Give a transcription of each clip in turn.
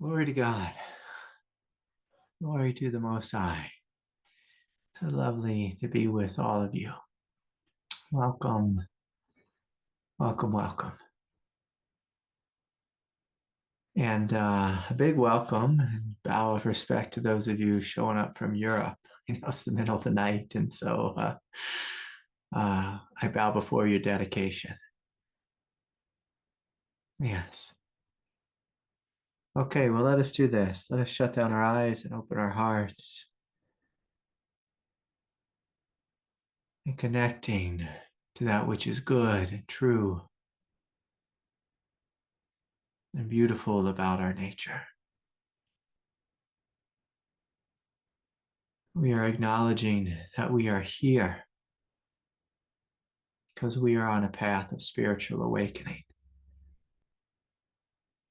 Glory to God. Glory to the Most High. So lovely to be with all of you. Welcome, welcome, welcome. And a big welcome and bow of respect to those of you showing up from Europe. It's the middle of the night, and so I bow before your dedication. Yes. Okay, well, let us do this. Let us shut down our eyes and open our hearts. And connecting to that which is good and true and beautiful about our nature. We are acknowledging that we are here because we are on a path of spiritual awakening.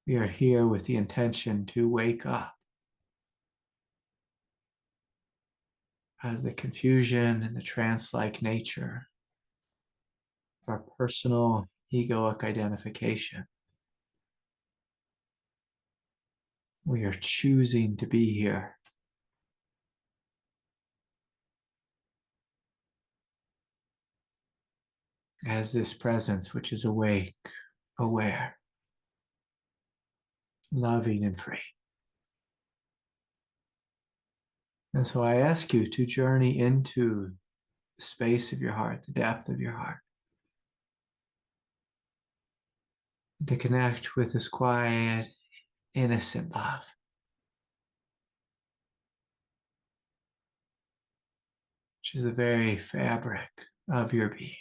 We are here with the intention to wake up out of the confusion and the trance-like nature of our personal egoic identification. We are choosing to be here. As this presence which is awake, aware, loving and free. And so I ask you to journey into the space of your heart, the depth of your heart, to connect with this quiet, innocent love. Which is the very fabric of your being.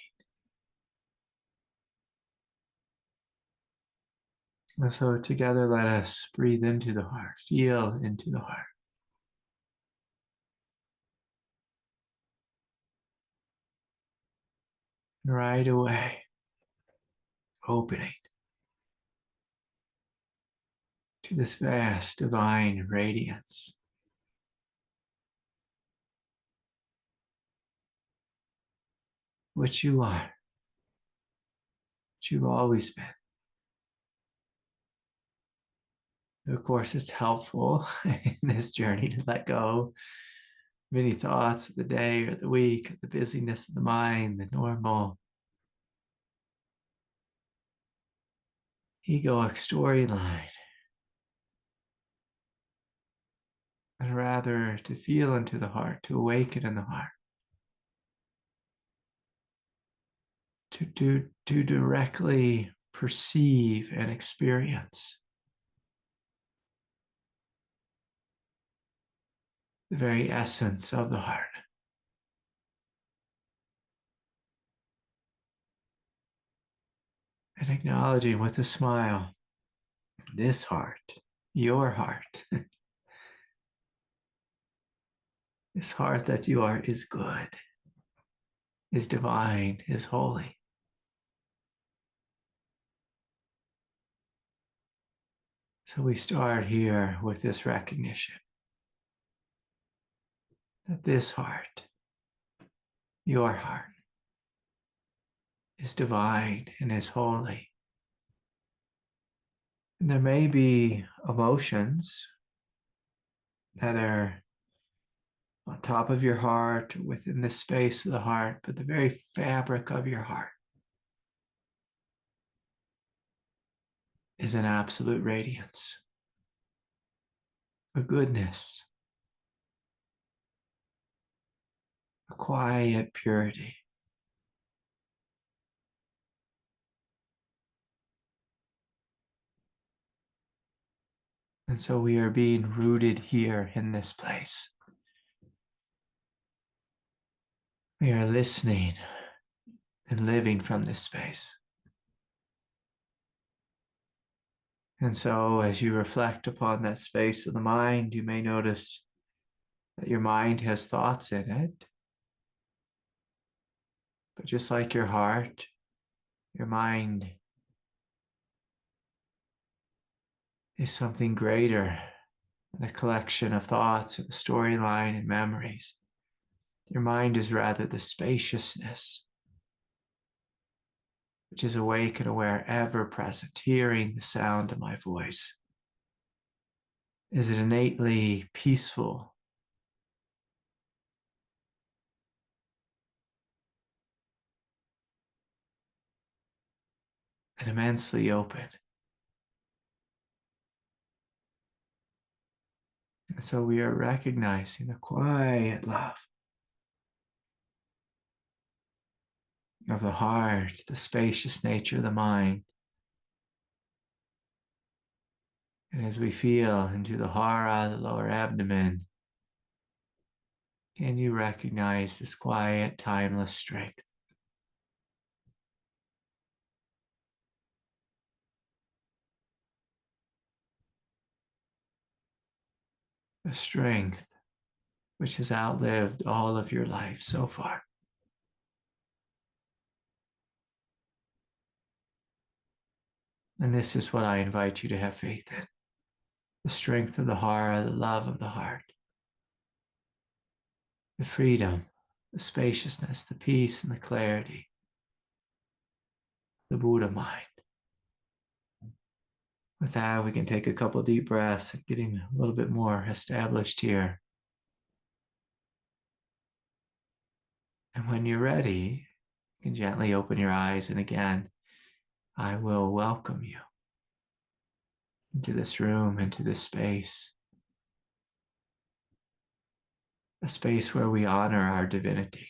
And so together let us breathe into the heart, feel into the heart. And right away, opening to this vast divine radiance. Which you are, which you've always been. Of course, it's helpful in this journey to let go many thoughts of the day or the week, or the busyness of the mind, the normal egoic storyline, and rather to feel into the heart, to awaken in the heart, to directly perceive and experience the very essence of the heart. And acknowledging with a smile, this heart, your heart, this heart that you are is good, is divine, is holy. So we start here with this recognition that this heart, your heart, is divine and is holy. And there may be emotions that are on top of your heart, within the space of the heart, but the very fabric of your heart is an absolute radiance, a goodness, a quiet purity. And so we are being rooted here in this place. We are listening and living from this space. And so as you reflect upon that space of the mind, you may notice that your mind has thoughts in it. But just like your heart, your mind is something greater than a collection of thoughts and a storyline and memories. Your mind is rather the spaciousness, which is awake and aware, ever present, hearing the sound of my voice. Is it innately peaceful? And immensely open? And so we are recognizing the quiet love of the heart, the spacious nature of the mind. And as we feel into the hara, the lower abdomen, can you recognize this quiet, timeless strength? A strength which has outlived all of your life so far. And this is what I invite you to have faith in. The strength of the hara, the love of the heart, the freedom, the spaciousness, the peace, and the clarity, the Buddha mind. With that, we can take a couple deep breaths and getting a little bit more established here. And when you're ready, you can gently open your eyes. And again, I will welcome you into this room, into this space, a space where we honor our divinity.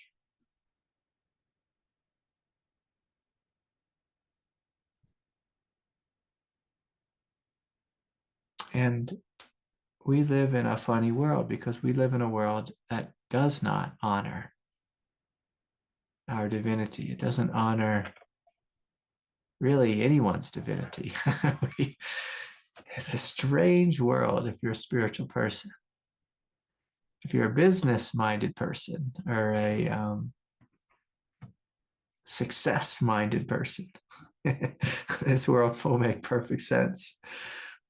And we live in a funny world because we live in a world that does not honor our divinity. It doesn't honor really anyone's divinity. It's a strange world if you're a spiritual person. If you're a business-minded person or a success-minded person, this world will make perfect sense.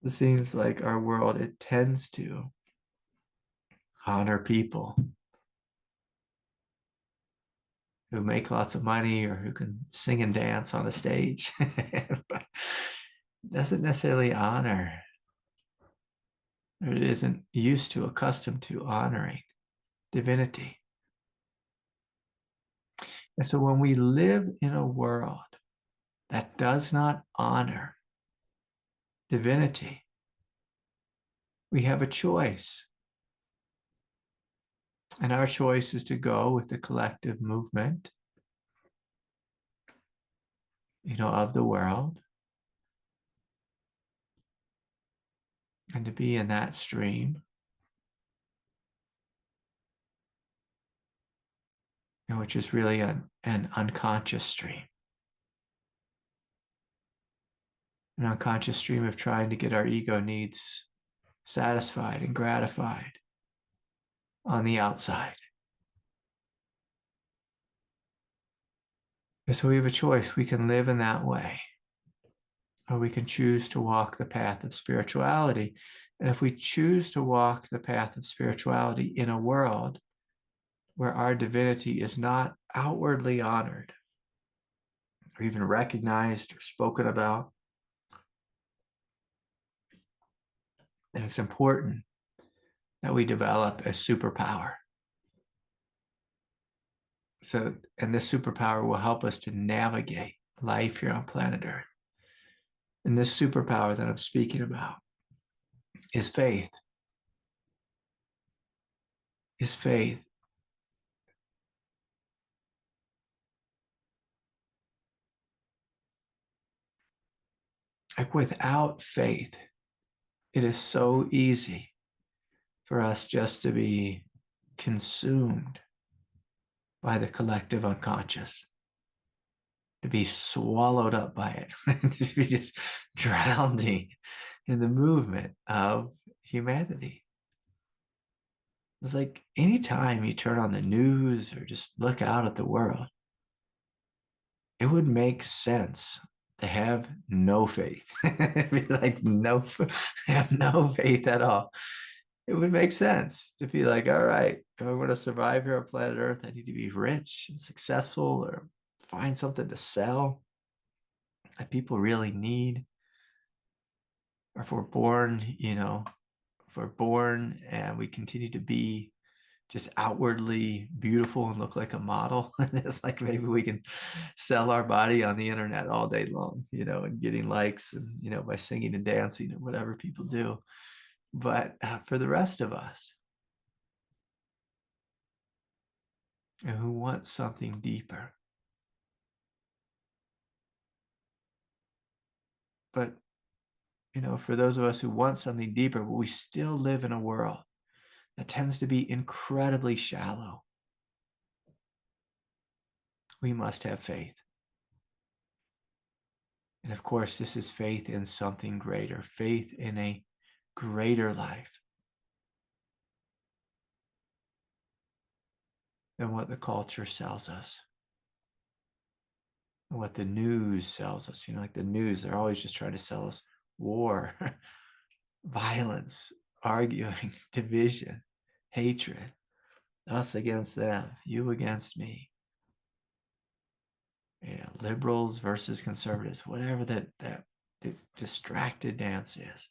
It seems like our world, it tends to honor people who make lots of money or who can sing and dance on a stage, but doesn't necessarily honor, or it isn't used to, accustomed to honoring divinity. And so when we live in a world that does not honor divinity, we have a choice. And our choice is to go with the collective movement, of the world, and to be in that stream, which is really an unconscious stream. An unconscious stream of trying to get our ego needs satisfied and gratified on the outside. And so we have a choice. We can live in that way, or we can choose to walk the path of spirituality. And if we choose to walk the path of spirituality in a world where our divinity is not outwardly honored or even recognized or spoken about, then it's important that we develop a superpower. So, and this superpower will help us to navigate life here on planet Earth. And this superpower that I'm speaking about is faith. Is faith. Like without faith, it is so easy for us just to be consumed by the collective unconscious, to be swallowed up by it, to be just drowning in the movement of humanity. It's like anytime you turn on the news or just look out at the world, it would make sense to have no faith. Be like, have no faith at all. It would make sense to be like, all right, if I'm going to survive here on planet Earth, I need to be rich and successful or find something to sell that people really need. Or if we're born, if we're born and we continue to be just outwardly beautiful and look like a model, and it's like maybe we can sell our body on the internet all day long, and getting likes and, by singing and dancing and whatever people do. But for the rest of us who want something deeper, but for those of us who want something deeper, but we still live in a world that tends to be incredibly shallow, we must have faith. And of course, this is faith in something greater, faith in a greater life than what the culture sells us, and what the news sells us. Like the news, they're always just trying to sell us war, violence, arguing, division, hatred, us against them, you against me. Liberals versus conservatives, whatever that this distracted dance is.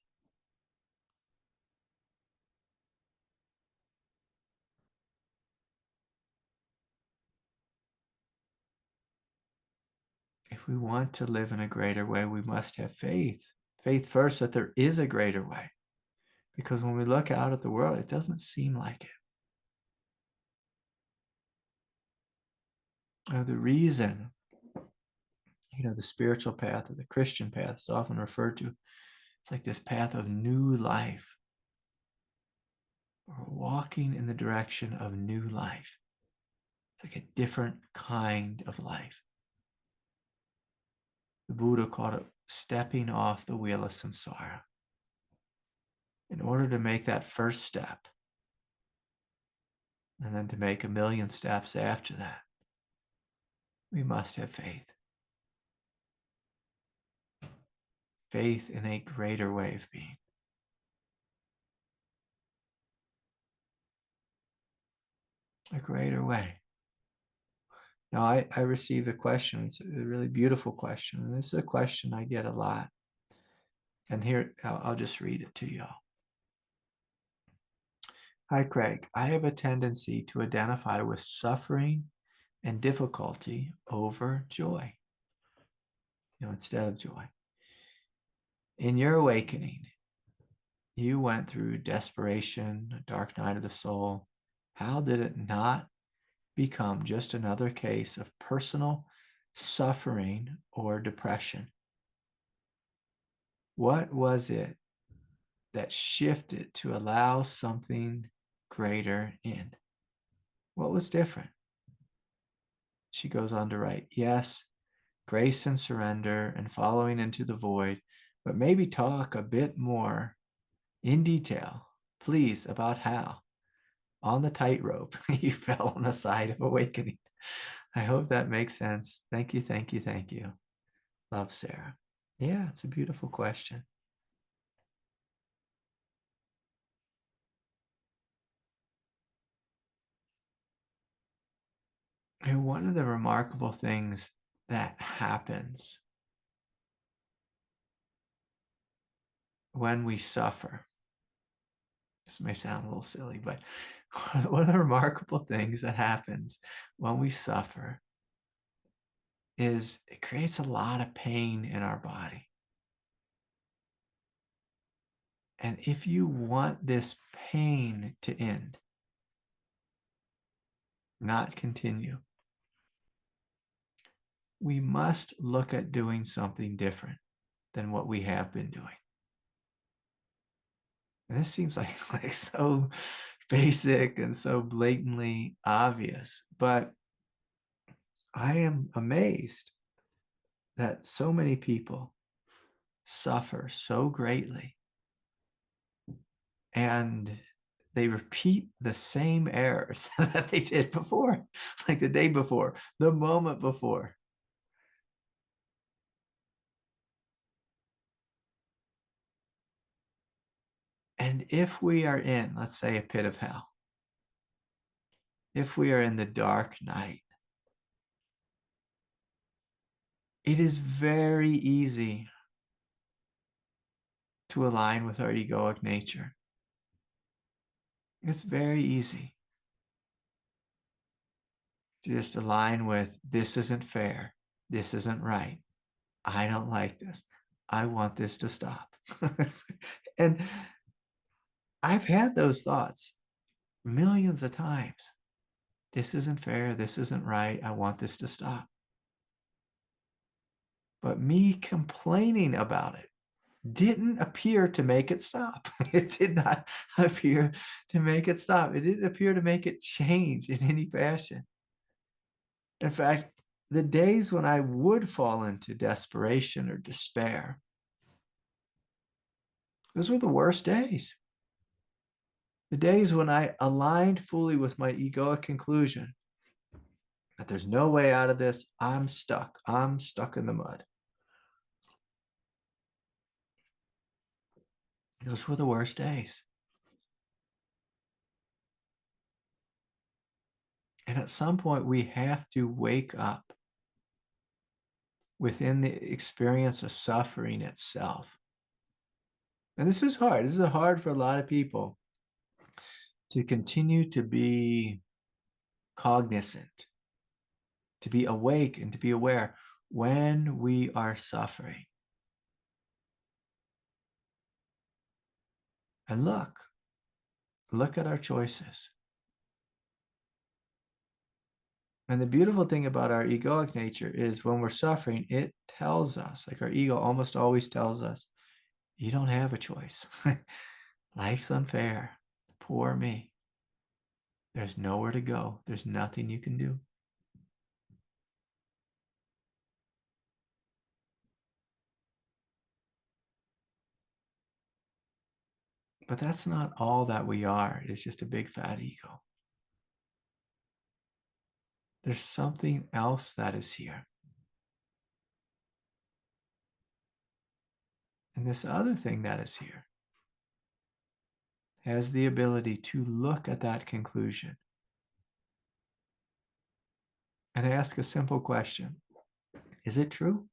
If we want to live in a greater way, we must have faith. Faith first that there is a greater way. Because when we look out at the world, it doesn't seem like it. The reason, the spiritual path or the Christian path is often referred to, it's like this path of new life. We're walking in the direction of new life. It's like a different kind of life. The Buddha called it stepping off the wheel of samsara. In order to make that first step, and then to make a million steps after that, we must have faith. Faith in a greater way of being. A greater way. Now, I received a question. It's a really beautiful question. And this is a question I get a lot. And here, I'll just read it to you all. Hi, Craig. I have a tendency to identify with suffering and difficulty over joy, instead of joy. In your awakening, you went through desperation, a dark night of the soul. How did it not become just another case of personal suffering or depression? What was it that shifted to allow something greater in? What was different? She goes on to write, yes, grace and surrender and following into the void, but maybe talk a bit more in detail, please, about how on the tightrope you fell on the side of awakening. I hope that makes sense. Thank you, thank you, thank you. Love, Sarah. Yeah, it's a beautiful question. And one of the remarkable things that happens when we suffer, this may sound a little silly, but one of the remarkable things that happens when we suffer is it creates a lot of pain in our body. And if you want this pain to end, not continue, we must look at doing something different than what we have been doing. And this seems like so basic and so blatantly obvious, but I am amazed that so many people suffer so greatly and they repeat the same errors that they did before, like the day before, the moment before. And if we are in, let's say, a pit of hell, if we are in the dark night, it is very easy to align with our egoic nature It's very easy to just align with, this isn't fair. This isn't right. I don't like this. I want this to stop. And I've had those thoughts millions of times. This isn't fair. This isn't right. I want this to stop. But me complaining about it didn't appear to make it stop. It did not appear to make it stop. It didn't appear to make it change in any fashion. In fact, the days when I would fall into desperation or despair, those were the worst days. The days when I aligned fully with my egoic conclusion that there's no way out of this. I'm stuck. I'm stuck in the mud. Those were the worst days. And at some point, we have to wake up within the experience of suffering itself. And this is hard. This is hard for a lot of people to continue to be cognizant, to be awake and to be aware when we are suffering. And look at our choices. And the beautiful thing about our egoic nature is when we're suffering, it tells us, like our ego almost always tells us, you don't have a choice. Life's unfair. Poor me. There's nowhere to go. There's nothing you can do. But that's not all that we are. It's just a big fat ego. There's something else that is here. And this other thing that is here has the ability to look at that conclusion and ask a simple question. Is it true?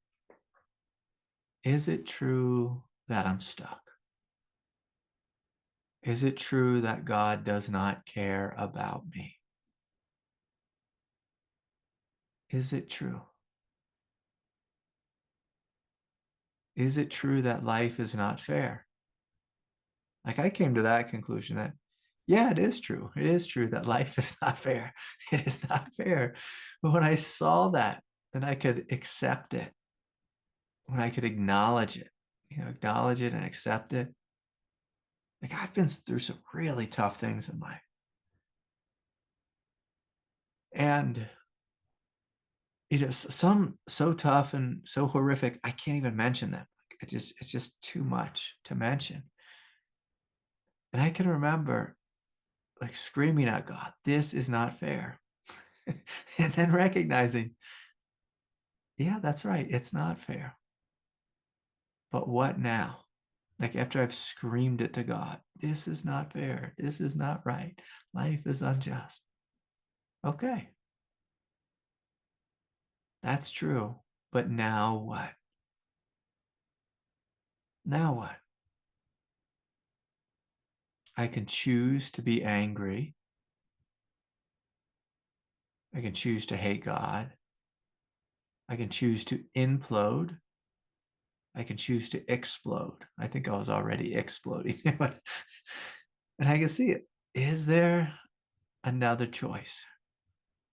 Is it true that I'm stuck? Is it true that God does not care about me? Is it true? Is it true that life is not fair? Like I came to that conclusion that, yeah, it is true. It is true that life is not fair. It is not fair. But when I saw that, then I could accept it. When I could acknowledge it, acknowledge it and accept it. Like I've been through some really tough things in life. And it is some so tough and so horrific, I can't even mention them. It's just too much to mention. And I can remember like screaming at God, this is not fair. And then recognizing, yeah, that's right. It's not fair. But what now? Like after I've screamed it to God, this is not fair. This is not right. Life is unjust. Okay, that's true. But now what? Now what? I can choose to be angry. I can choose to hate God. I can choose to implode. I can choose to explode. I think I was already exploding. And I can see it. Is there another choice,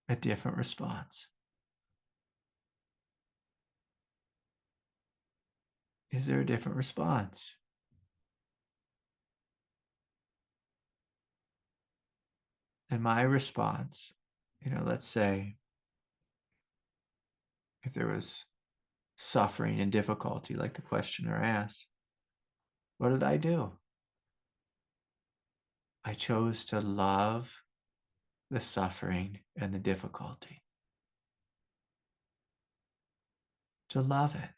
a different response? Is there a different response? And my response, let's say if there was suffering and difficulty, like the questioner asked, what did I do? I chose to love the suffering and the difficulty, to love it,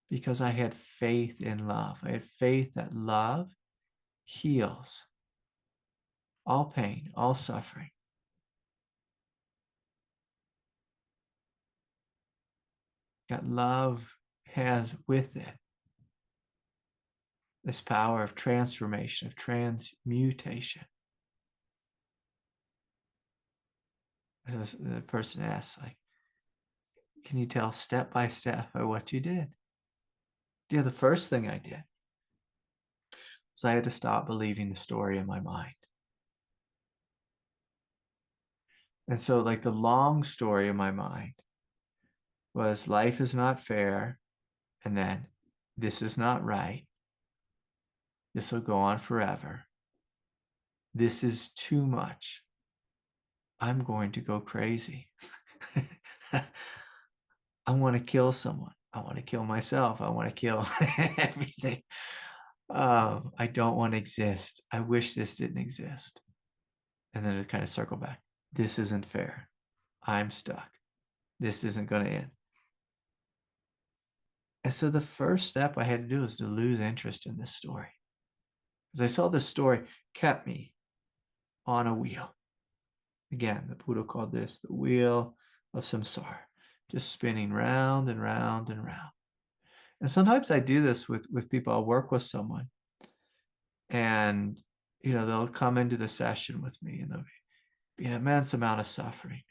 because I had faith in love. I had faith that love heals all pain, all suffering. That love has with it this power of transformation, of transmutation. The person asks, like, can you tell step by step or what you did? Yeah, the first thing I did was I had to stop believing the story in my mind. And so, like, the long story in my mind was life is not fair, and then this is not right. This will go on forever. This is too much. I'm going to go crazy. I want to kill someone. I want to kill myself. I want to kill everything. I don't want to exist. I wish this didn't exist. And then it kind of circle back. This isn't fair. I'm stuck. This isn't going to end. And so the first step I had to do was to lose interest in this story. Because I saw this story kept me on a wheel. Again, the Buddha called this the wheel of samsara, just spinning round and round and round. And sometimes I do this with people. I'll work with someone and, they'll come into the session with me and there'll be an immense amount of suffering.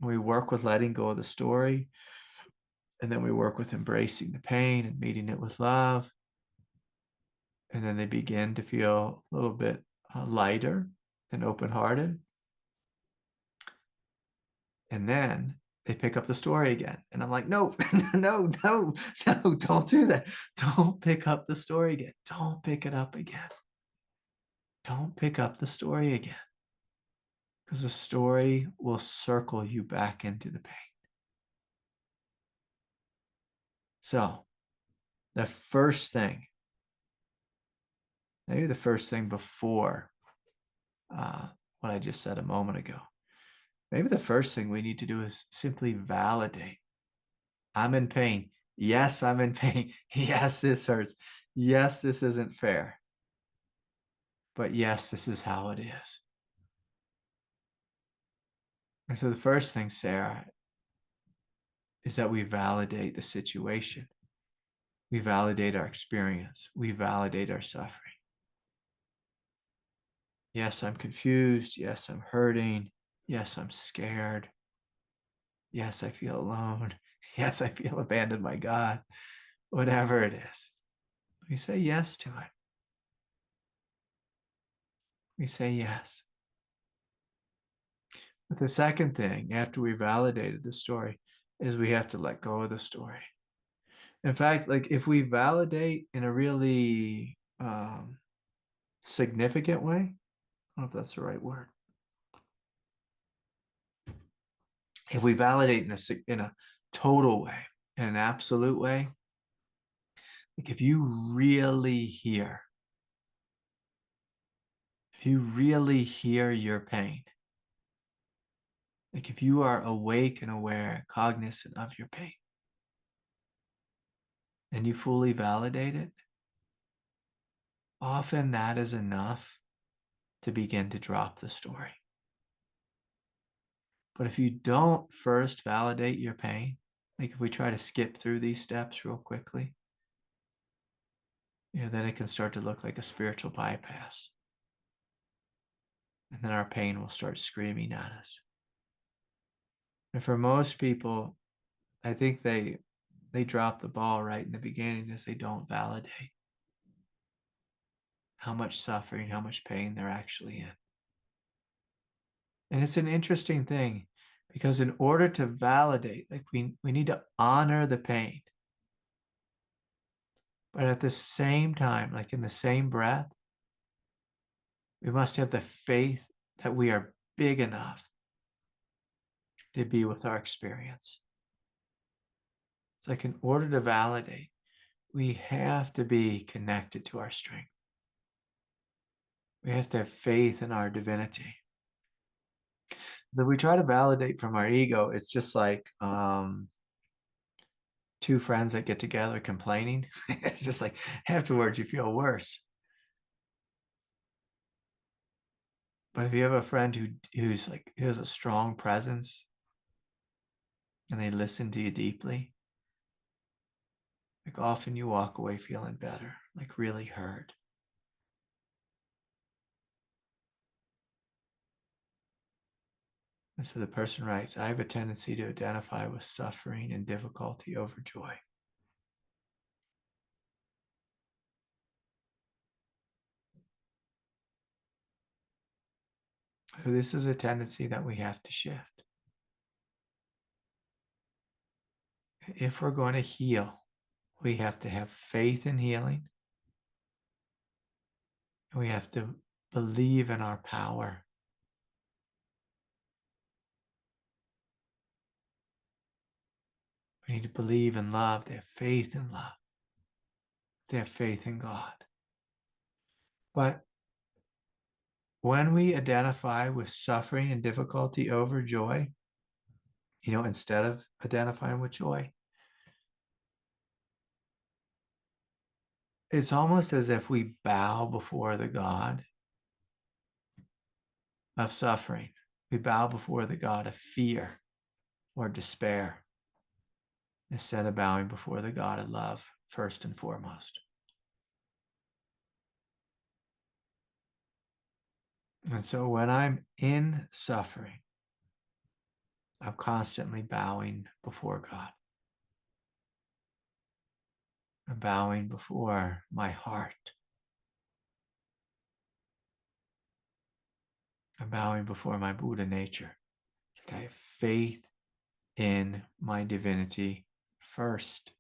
We work with letting go of the story, and then we work with embracing the pain and meeting it with love. And then they begin to feel a little bit lighter and open-hearted. And then they pick up the story again. And I'm like, no, no, no, no, don't do that. Don't pick up the story again. Don't pick it up again. Don't pick up the story again. Because the story will circle you back into the pain. So the first thing, maybe the first thing before what I just said a moment ago, maybe the first thing we need to do is simply validate. I'm in pain. Yes, I'm in pain. Yes, this hurts. Yes, this isn't fair. But yes, this is how it is. And so the first thing, Sarah, is that we validate the situation. We validate our experience. We validate our suffering. Yes, I'm confused. Yes, I'm hurting. Yes, I'm scared. Yes, I feel alone. Yes, I feel abandoned by God. Whatever it is, we say yes to it. We say yes. But the second thing, after we validated the story, is we have to let go of the story. In fact, like if we validate in a really significant way, I don't know if that's the right word. If we validate in a total way, in an absolute way, like if you really hear your pain, like if you are awake and aware, cognizant of your pain, and you fully validate it, often that is enough to begin to drop the story. But if you don't first validate your pain, like if we try to skip through these steps real quickly, then it can start to look like a spiritual bypass. And then our pain will start screaming at us. And for most people, I think they drop the ball right in the beginning as they don't validate how much suffering, how much pain they're actually in. And it's an interesting thing because in order to validate, like we need to honor the pain. But at the same time, like in the same breath, we must have the faith that we are big enough to be with our experience. It's like in order to validate, we have to be connected to our strength. We have to have faith in our divinity. So if we try to validate from our ego, it's just like two friends that get together complaining. It's just like afterwards you feel worse. But if you have a friend who has a strong presence and they listen to you deeply, Like often you walk away feeling better, like really heard. And so the person writes, I have a tendency to identify with suffering and difficulty over joy. So this is a tendency that we have to shift. If we're going to heal, we have to have faith in healing. And we have to believe in our power. We need to believe in love, to have faith in love, to have faith in God. But when we identify with suffering and difficulty over joy, instead of identifying with joy, it's almost as if we bow before the God of suffering. We bow before the God of fear or despair instead of bowing before the God of love first and foremost. And so when I'm in suffering, I'm constantly bowing before God. I'm bowing before my heart. I'm bowing before my Buddha nature. It's like I have faith in my divinity first.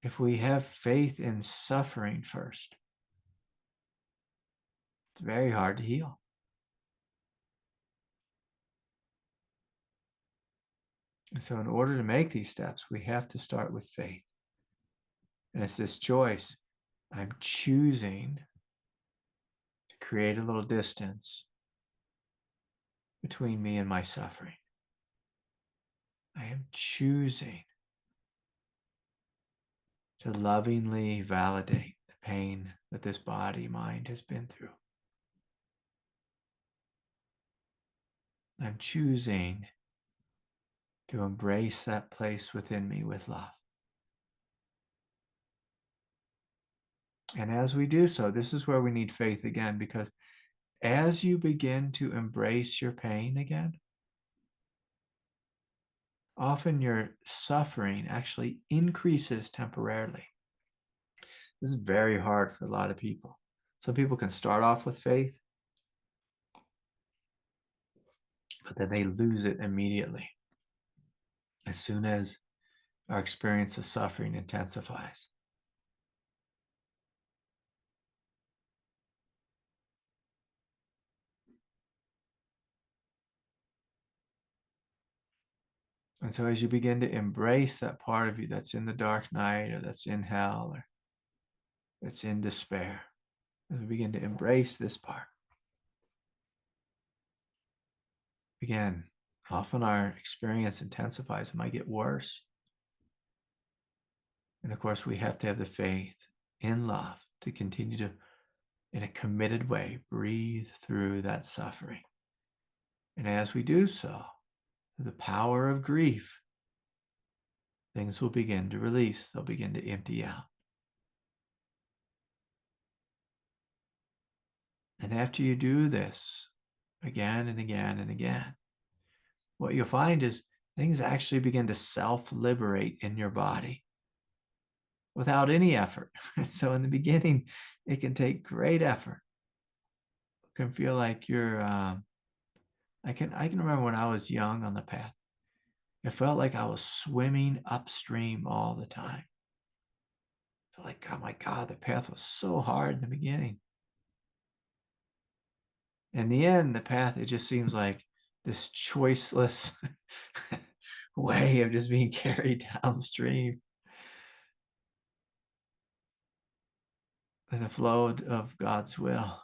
If we have faith in suffering first, it's very hard to heal. And so in order to make these steps, we have to start with faith. And it's this choice. I'm choosing to create a little distance between me and my suffering. I am choosing to lovingly validate the pain that this body, mind has been through. I'm choosing to embrace that place within me with love. And as we do so, this is where we need faith again, because as you begin to embrace your pain again, often your suffering actually increases temporarily. This is very hard for a lot of people. Some people can start off with faith, but then they lose it immediately as soon as our experience of suffering intensifies. And so as you begin to embrace that part of you that's in the dark night or that's in hell or that's in despair, as we begin to embrace this part, again, often our experience intensifies. It might get worse. And of course, we have to have the faith in love to continue to, in a committed way, breathe through that suffering. And as we do so, the power of grief, things will begin to release. They'll begin to empty out. And after you do this again and again and again, what you'll find is things actually begin to self-liberate in your body without any effort. So in the beginning, it can take great effort. It can feel like you're, I can remember when I was young on the path, it felt like I was swimming upstream all the time. I felt like, oh my God, the path was so hard in the beginning. In the end, the path, it just seems like this choiceless way of just being carried downstream. In the flow of God's will.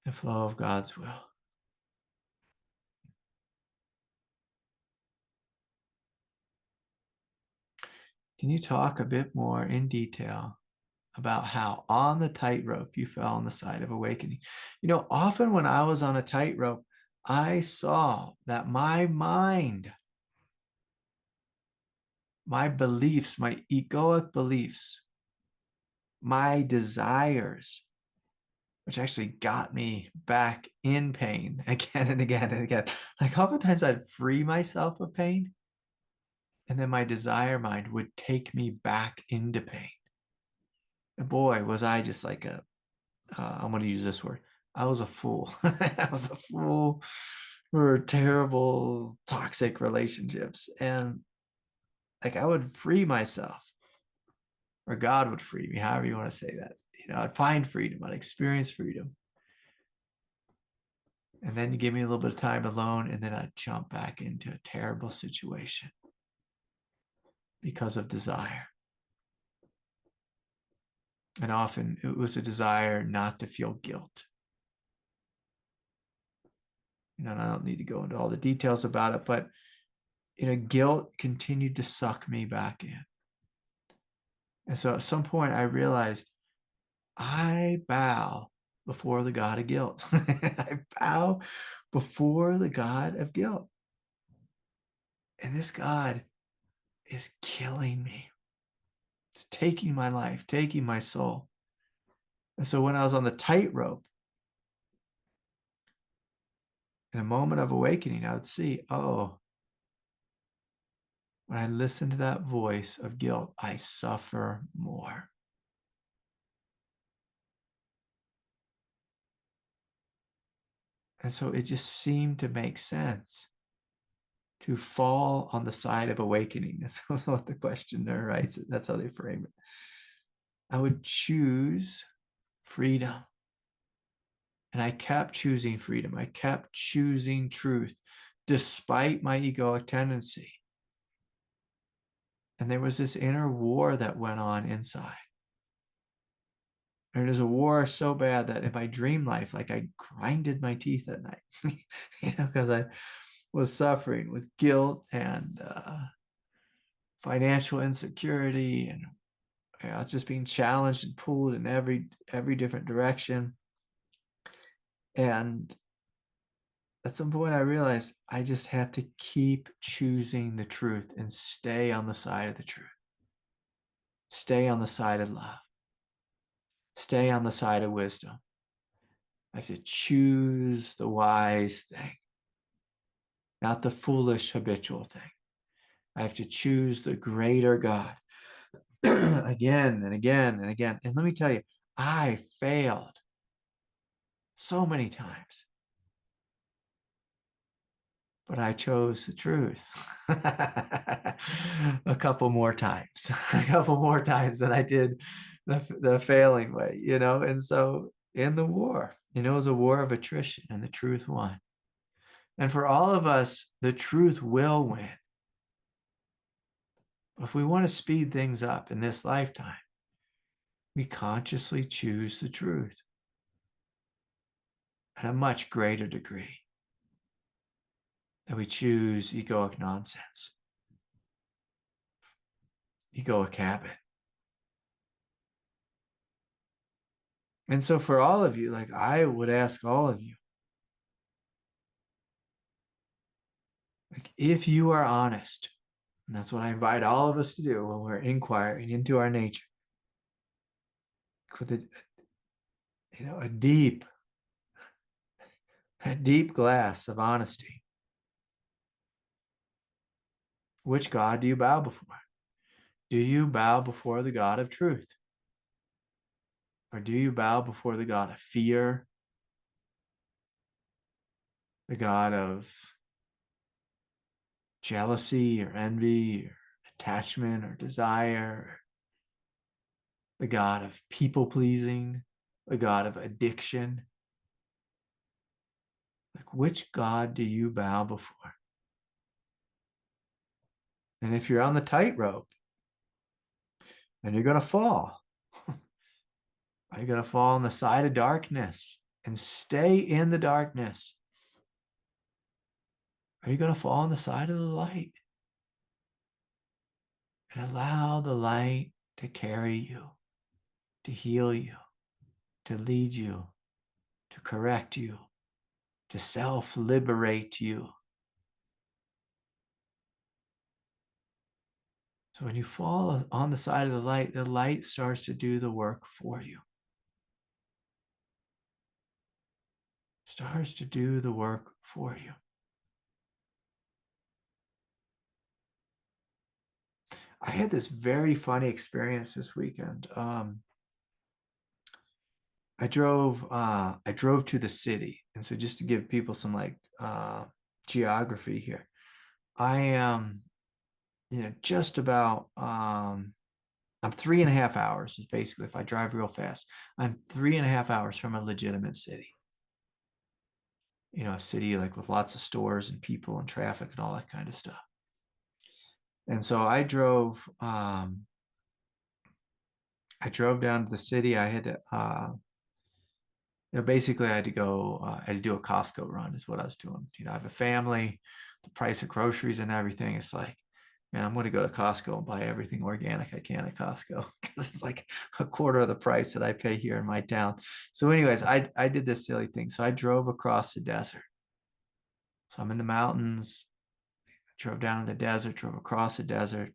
The flow of God's will. Can you talk a bit more in detail about how on the tightrope you fell on the side of awakening? Often when I was on a tightrope, I saw that my mind my beliefs, my egoic beliefs, my desires, which actually got me back in pain again and again and again. Like oftentimes I'd free myself of pain, and then my desire mind would take me back into pain. And boy, was I just like I'm going to use this word. I was a fool. I was a fool for terrible, toxic relationships. And like I would free myself, or God would free me, however you want to say that. I'd find freedom, I'd experience freedom. And then you give me a little bit of time alone, and then I'd jump back into a terrible situation because of desire. And often it was a desire not to feel guilt. And I don't need to go into all the details about it, but guilt continued to suck me back in. And so at some point I realized I bow before the God of guilt. I bow before the God of guilt. And this God is killing me. It's taking my life, taking my soul. And so when I was on the tightrope, in a moment of awakening, I would see, oh, when I listen to that voice of guilt, I suffer more. And so it just seemed to make sense to fall on the side of awakening. That's what the questioner writes. That's how they frame it. I would choose freedom. And I kept choosing freedom. I kept choosing truth, despite my egoic tendency. And there was this inner war that went on inside. And there's a war so bad that in my dream life, like I grinded my teeth at night, because I was suffering with guilt and financial insecurity, and I was just being challenged and pulled in every different direction. And at some point I realized I just have to keep choosing the truth and stay on the side of the truth. Stay on the side of love. Stay on the side of wisdom. I have to choose the wise thing, not the foolish habitual thing. I have to choose the greater God again and again and again. And let me tell you, I failed so many times, but I chose the truth a couple more times than I did the failing way, And so in the war, it was a war of attrition, and the truth won. And for all of us, the truth will win. But if we want to speed things up in this lifetime, we consciously choose the truth at a much greater degree than we choose egoic nonsense, egoic habit. And so for all of you, like I would ask all of you, like if you are honest, and that's what I invite all of us to do when we're inquiring into our nature, with a deep glass of honesty. Which God do you bow before? Do you bow before the God of truth? Or do you bow before the God of fear, the God of jealousy or envy or attachment or desire, the God of people pleasing, the God of addiction? Like, which God do you bow before? And if you're on the tightrope, then you're going to fall. Are you going to fall on the side of darkness and stay in the darkness? Are you going to fall on the side of the light and allow the light to carry you, to heal you, to lead you, to correct you, to self-liberate you? So when you fall on the side of the light starts to do the work for you. Starts to do the work for you. I had this very funny experience this weekend. I drove to the city, and so just to give people some like geography here, I am just about I'm 3.5 hours is basically, if I drive real fast, I'm 3.5 hours from a legitimate city. A city like with lots of stores and people and traffic and all that kind of stuff. And so I drove down to the city. I had to basically I had to go, I had to do a Costco run is what I was doing. I have a family, the price of groceries and everything. It's like, man, I'm going to go to Costco and buy everything organic I can at Costco because it's like a quarter of the price that I pay here in my town. So anyways, I did this silly thing. So I drove across the desert. So I'm in the mountains, drove down in the desert, drove across the desert.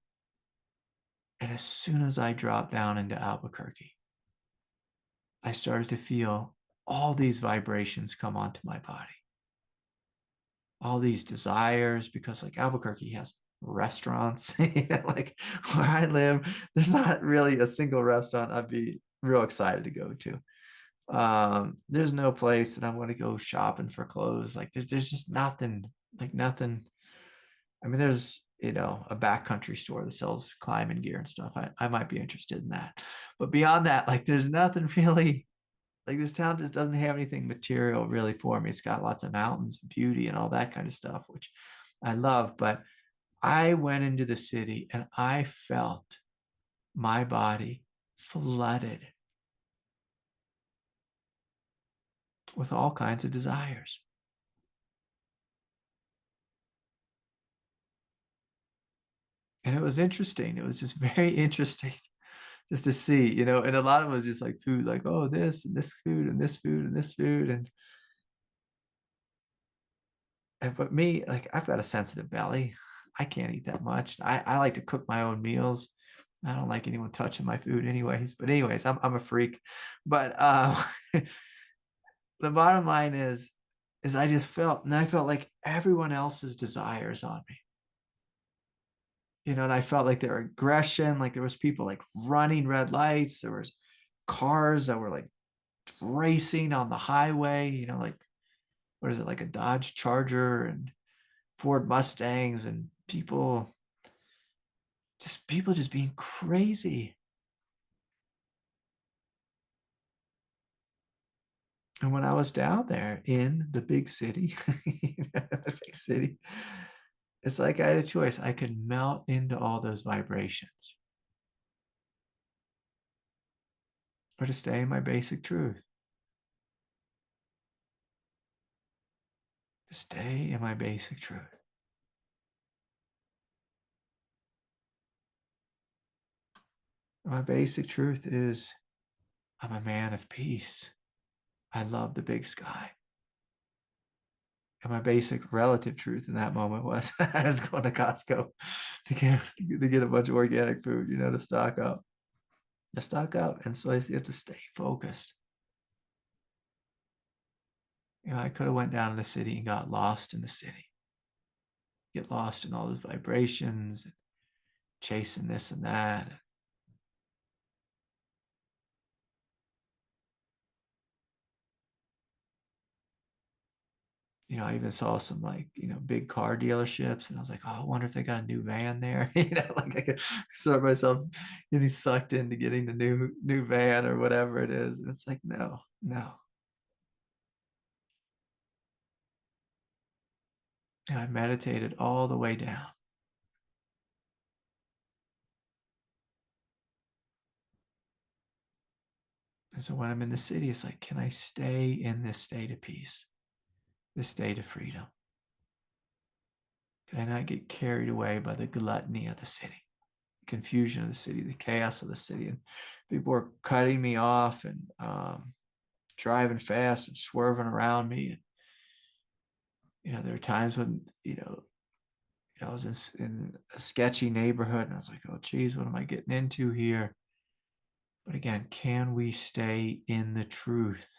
And as soon as I dropped down into Albuquerque, I started to feel all these vibrations come onto my body. All these desires, because like Albuquerque has restaurants. Like where I live, there's not really a single restaurant I'd be real excited to go to. There's no place that I want to go shopping for clothes. Like there's just nothing, like nothing. I mean, there's, a backcountry store that sells climbing gear and stuff. I might be interested in that. But beyond that, like there's nothing really, like this town just doesn't have anything material really for me. It's got lots of mountains and beauty and all that kind of stuff, which I love. But I went into the city and I felt my body flooded with all kinds of desires. And it was interesting. It was just very interesting just to see, and a lot of it was just like food, like, oh, this and this food and this food and this food. But me, like, I've got a sensitive belly. I can't eat that much. I like to cook my own meals. I don't like anyone touching my food anyways. But anyways, I'm a freak. But the bottom line is I just felt, and I felt like everyone else's desires on me. And I felt like their aggression, like there was people like running red lights. There was cars that were like racing on the highway, like, what is it, like a Dodge Charger and Ford Mustangs, and people just being crazy. And when I was down there in the big city, the big city, it's like I had a choice. I could melt into all those vibrations or to stay in my basic truth. To stay in my basic truth. My basic truth is I'm a man of peace. I love the big sky. And my basic relative truth in that moment was I was going to Costco to get a bunch of organic food, to stock up. To stock up. And so you have to stay focused. I could have went down to the city and got lost in the city. Get lost in all those vibrations, and chasing this and that. I even saw some like, big car dealerships, and I was like, oh, I wonder if they got a new van there. Like I could sort myself getting sucked into getting the new van or whatever it is. And it's like, no, no. And I meditated all the way down. And so when I'm in the city, it's like, can I stay in this state of peace, this state of freedom? Can I not get carried away by the gluttony of the city, the confusion of the city, the chaos of the city? And people were cutting me off and driving fast and swerving around me. And, there are times when, I was in a sketchy neighborhood, and I was like, oh, geez, what am I getting into here? But again, can we stay in the truth?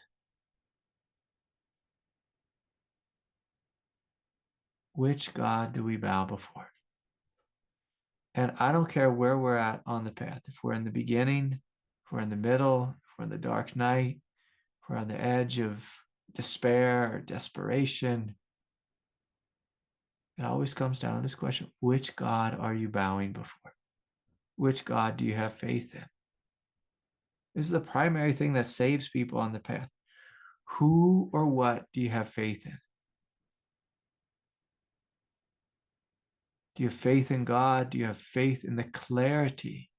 Which God do we bow before? And I don't care where we're at on the path. If we're in the beginning, if we're in the middle, if we're in the dark night, if we're on the edge of despair or desperation, it always comes down to this question: which God are you bowing before? Which God do you have faith in? This is the primary thing that saves people on the path. Who or what do you have faith in? Do you have faith in God? Do you have faith in the clarity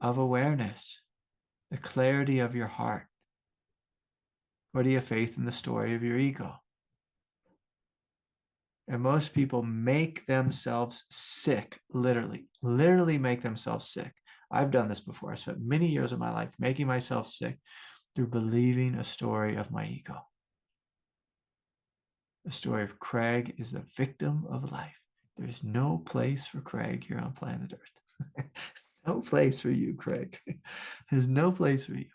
of awareness, the clarity of your heart? Or do you have faith in the story of your ego? And most people make themselves sick, literally make themselves sick. I've done this before. I spent many years of my life making myself sick through believing a story of my ego. The story of Craig is the victim of life. There's no place for Craig here on planet Earth. No place for you, Craig. There's no place for you.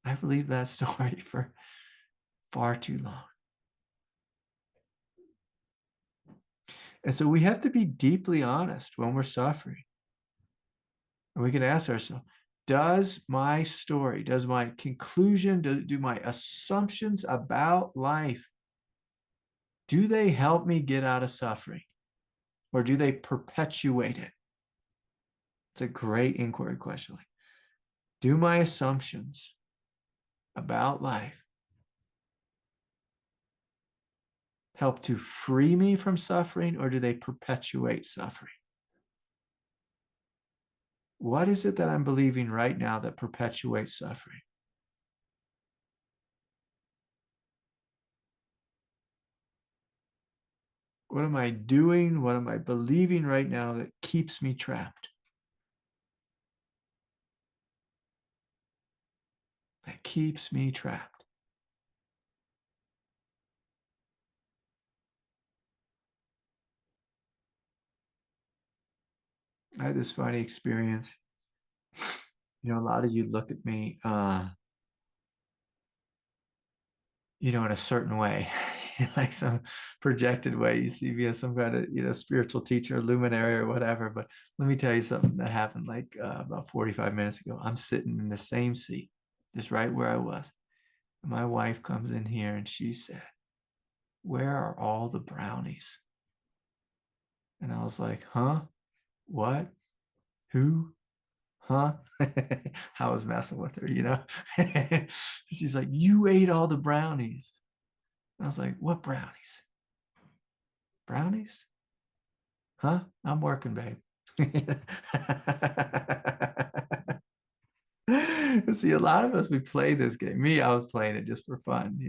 I believed that story for far too long. And so we have to be deeply honest when we're suffering. And we can ask ourselves, does my story, does my conclusion, do my assumptions about life, do they help me get out of suffering? Or do they perpetuate it? It's a great inquiry question. Like, do my assumptions about life help to free me from suffering, or do they perpetuate suffering? What is it that I'm believing right now that perpetuates suffering? What am I doing? What am I believing right now that keeps me trapped? That keeps me trapped. I had this funny experience. A lot of you look at me, in a certain way, like some projected way. You see me as some kind of, spiritual teacher, luminary or whatever. But let me tell you something that happened like about 45 minutes ago. I'm sitting in the same seat, just right where I was. And my wife comes in here and she said, "Where are all the brownies?" And I was like, huh? What? Who? Huh? I was messing with her. She's like, "You ate all the brownies." And I was like, "What brownies? Brownies? Huh? I'm working, babe." See, a lot of us, we play this game. Me, I was playing it just for fun.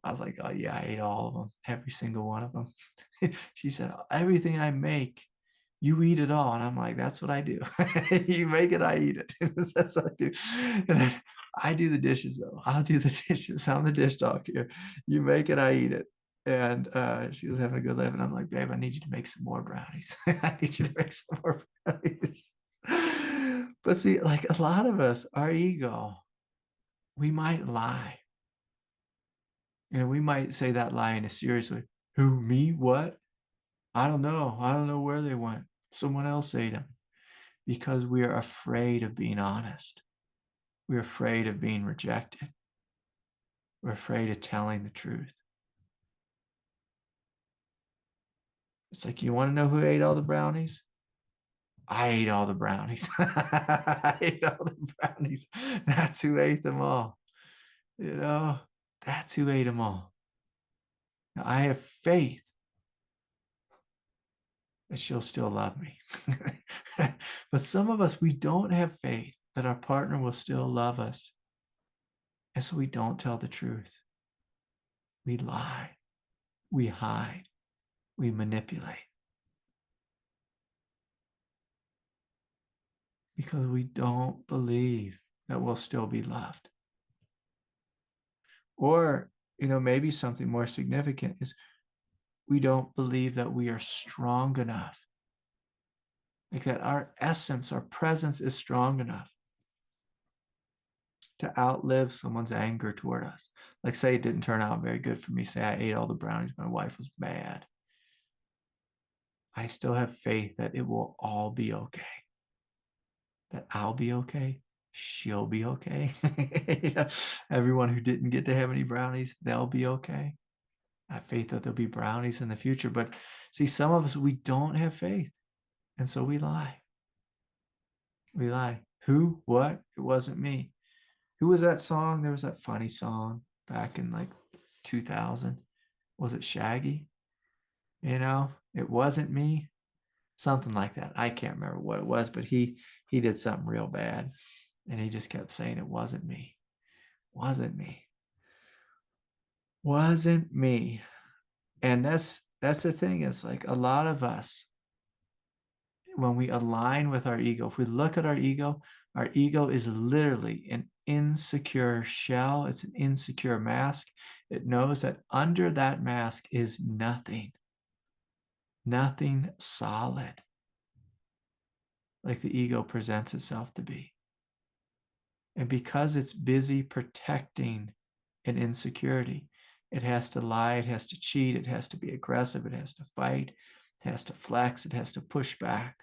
I was like, "Oh yeah, I ate all of them, every single one of them." She said, "Everything I make, you eat it all." And I'm like, "That's what I do." You make it, I eat it. That's what I do. And I do the dishes though. I'll do the dishes. I'm the dish dog here. You make it, I eat it. And she was having a good life. And I'm like, "Babe, I need you to make some more brownies." I need you to make some more brownies. But see, like a lot of us, our ego, we might lie. We might say that lie in a serious way. Who, me? What? I don't know. I don't know where they went. Someone else ate them. Because we are afraid of being honest. We're afraid of being rejected. We're afraid of telling the truth. It's like, you want to know who ate all the brownies? I ate all the brownies. I ate all the brownies. That's who ate them all. That's who ate them all. Now, I have faith that she'll still love me. But some of us, we don't have faith that our partner will still love us. And so we don't tell the truth. We lie. We hide. We manipulate. Because we don't believe that we'll still be loved. Or, maybe something more significant is we don't believe that we are strong enough, like that our essence, our presence is strong enough to outlive someone's anger toward us. Like, say it didn't turn out very good for me. Say I ate all the brownies, my wife was mad. I still have faith that it will all be okay. That I'll be okay. She'll be okay. Everyone who didn't get to have any brownies, they'll be okay. I have faith that there'll be brownies in the future. But see, some of us, we don't have faith. And so we lie. We lie. Who? What? It wasn't me. Who was that song? There was that funny song back in like 2000. Was it Shaggy? It wasn't me. Something like that. I can't remember what it was, but he did something real bad. And he just kept saying, it wasn't me. Wasn't me. Wasn't me. And that's the thing, is like a lot of us, when we align with our ego, if we look at our ego is literally an insecure shell. It's an insecure mask. It knows that under that mask is nothing solid, like the ego presents itself to be. And because it's busy protecting an insecurity, it has to lie, it has to cheat, it has to be aggressive, it has to fight, it has to flex, it has to push back.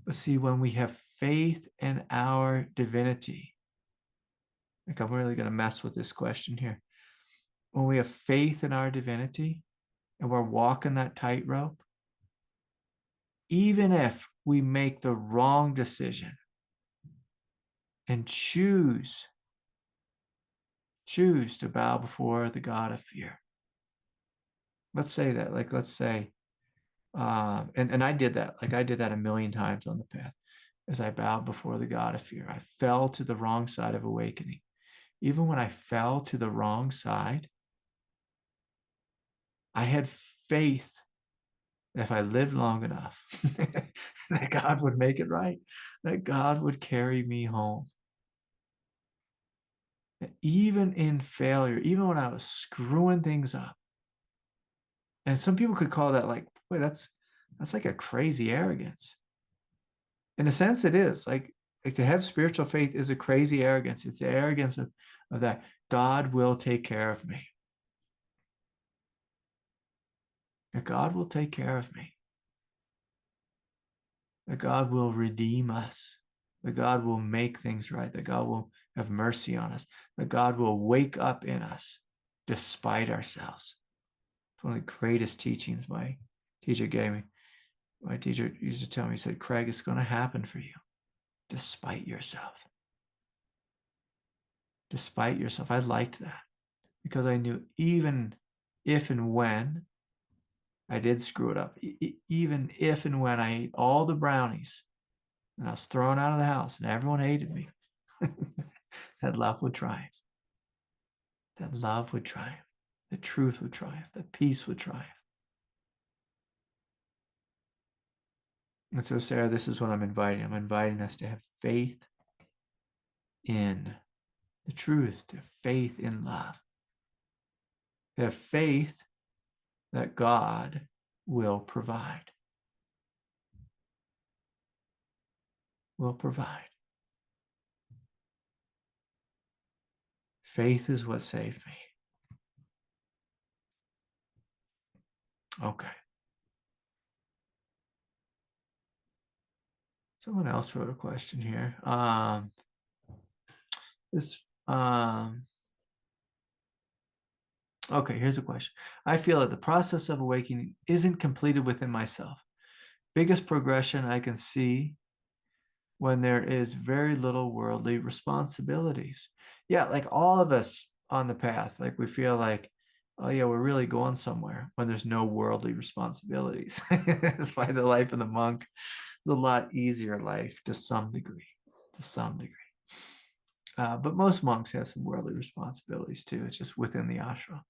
But see, when we have faith in our divinity, like I'm really going to mess with this question here. When we have faith in our divinity and we're walking that tightrope, even if we make the wrong decision and choose to bow before the God of fear. Let's say that, like, let's say, and I did that, like I did that a million times on the path. As I bowed before the God of fear, I fell to the wrong side of awakening. Even when I fell to the wrong side, I had faith that if I lived long enough, that God would make it right, that God would carry me home. That even in failure, even when I was screwing things up, and some people could call that like, boy, that's like a crazy arrogance. In a sense, it is. Like to have spiritual faith is a crazy arrogance. It's the arrogance of that God will take care of me. That God will take care of me. That God will redeem us. That God will make things right. That God will have mercy on us. That God will wake up in us despite ourselves. It's one of the greatest teachings my teacher gave me. My teacher used to tell me, he said, Craig, it's going to happen for you despite yourself. Despite yourself. I liked that because I knew even if and when I did screw it up, even if and when I ate all the brownies and I was thrown out of the house and everyone hated me, that love would triumph. That love would triumph. The truth would triumph. The peace would triumph. And so, Sarah, this is what I'm inviting. I'm inviting us to have faith in the truth, to have faith in love, to have faith that God will provide. Will provide. Faith is what saved me. Okay. Someone else wrote a question here. Okay, here's a question. I feel that the process of awakening isn't completed within myself. Biggest progression I can see when there is very little worldly responsibilities. Yeah, like all of us on the path, like we feel like, oh yeah, we're really going somewhere when there's no worldly responsibilities. That's why the life of the monk is a lot easier life to some degree, but most monks have some worldly responsibilities too. It's just within the ashram.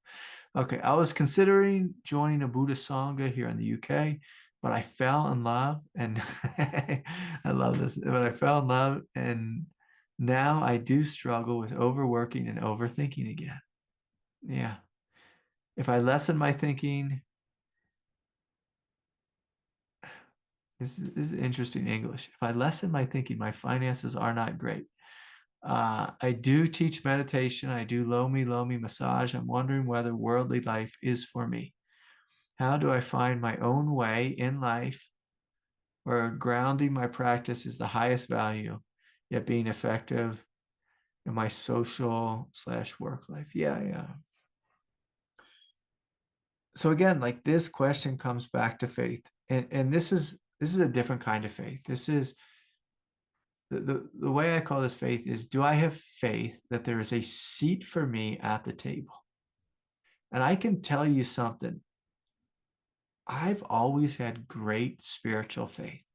Okay, I was considering joining a Buddhist Sangha here in the UK, but I fell in love, and I love this, but I fell in love, and now I do struggle with overworking and overthinking again. Yeah. If I lessen my thinking, this is interesting English. If I lessen my thinking, my finances are not great. I do teach meditation. I do lomi massage. I'm wondering whether worldly life is for me. How do I find my own way in life where grounding my practice is the highest value, yet being effective in my social/work life? Yeah. So again, like this question comes back to faith. And this is a different kind of faith. This is the way I call this faith is, do I have faith that there is a seat for me at the table? And I can tell you something. I've always had great spiritual faith,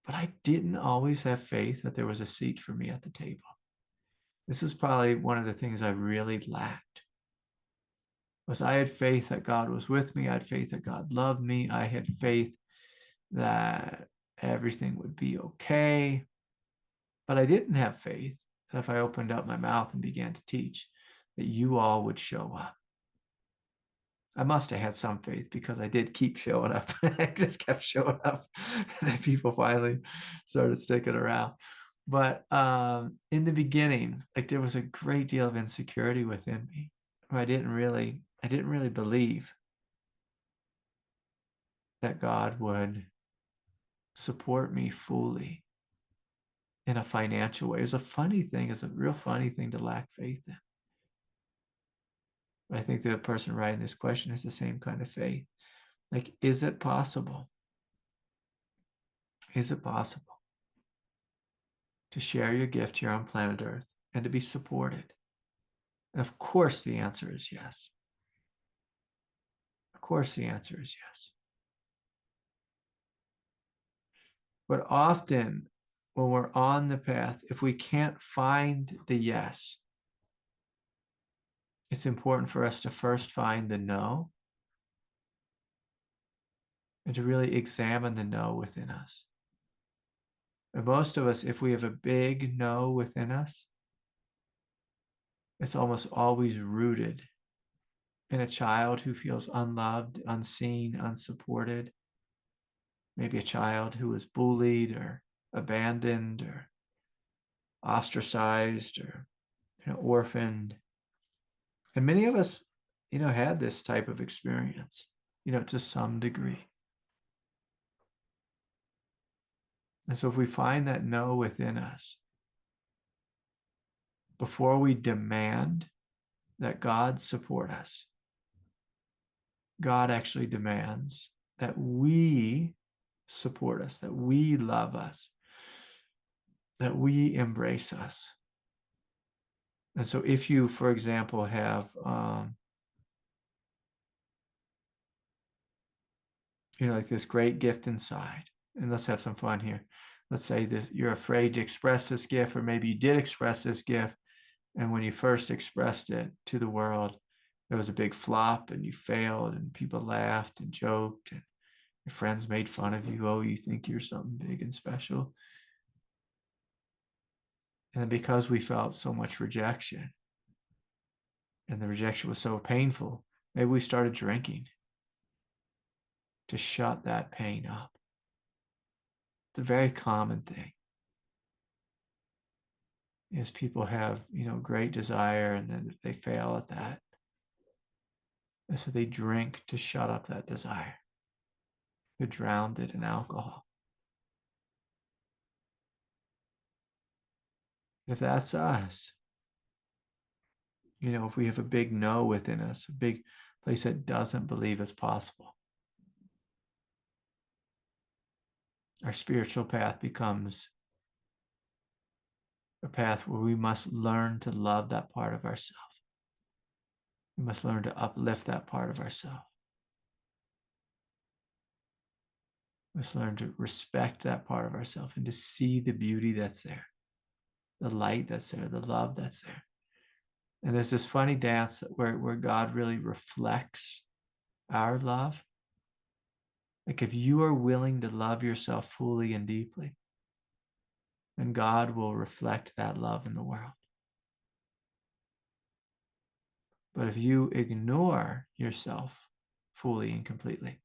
but I didn't always have faith that there was a seat for me at the table. This is probably one of the things I really lacked. Was I had faith that God was with me. I had faith that God loved me. I had faith that everything would be okay. But I didn't have faith that if I opened up my mouth and began to teach, that you all would show up. I must have had some faith because I did keep showing up. I just kept showing up. And then people finally started sticking around. But in the beginning, like there was a great deal of insecurity within me. I didn't really believe that God would support me fully in a financial way. It's a funny thing. It's a real funny thing to lack faith in. But I think the person writing this question has the same kind of faith. Like, is it possible? Is it possible to share your gift here on planet Earth and to be supported? And of course, the answer is yes. Of course, the answer is yes. But often, when we're on the path, if we can't find the yes, it's important for us to first find the no and to really examine the no within us. And most of us, if we have a big no within us, it's almost always rooted in a child who feels unloved, unseen, unsupported. Maybe a child who was bullied or abandoned or ostracized or orphaned. And many of us, had this type of experience, to some degree. And so if we find that no within us, before we demand that God support us, God actually demands that we support us, that we love us, that we embrace us. And so if you, for example, have, like this great gift inside, and let's have some fun here. Let's say this, you're afraid to express this gift, or maybe you did express this gift, and when you first expressed it to the world, it was a big flop and you failed and people laughed and joked and your friends made fun of you. Oh, you think you're something big and special. And because we felt so much rejection and the rejection was so painful, maybe we started drinking to shut that pain up. It's a very common thing. Is people have, great desire and then they fail at that. And so they drink to shut up that desire. They drowned it in alcohol. If that's us, if we have a big no within us, a big place that doesn't believe it's possible, our spiritual path becomes a path where we must learn to love that part of ourselves. We must learn to uplift that part of ourselves. We must learn to respect that part of ourselves and to see the beauty that's there, the light that's there, the love that's there. And there's this funny dance where God really reflects our love. Like if you are willing to love yourself fully and deeply, then God will reflect that love in the world. But if you ignore yourself fully and completely,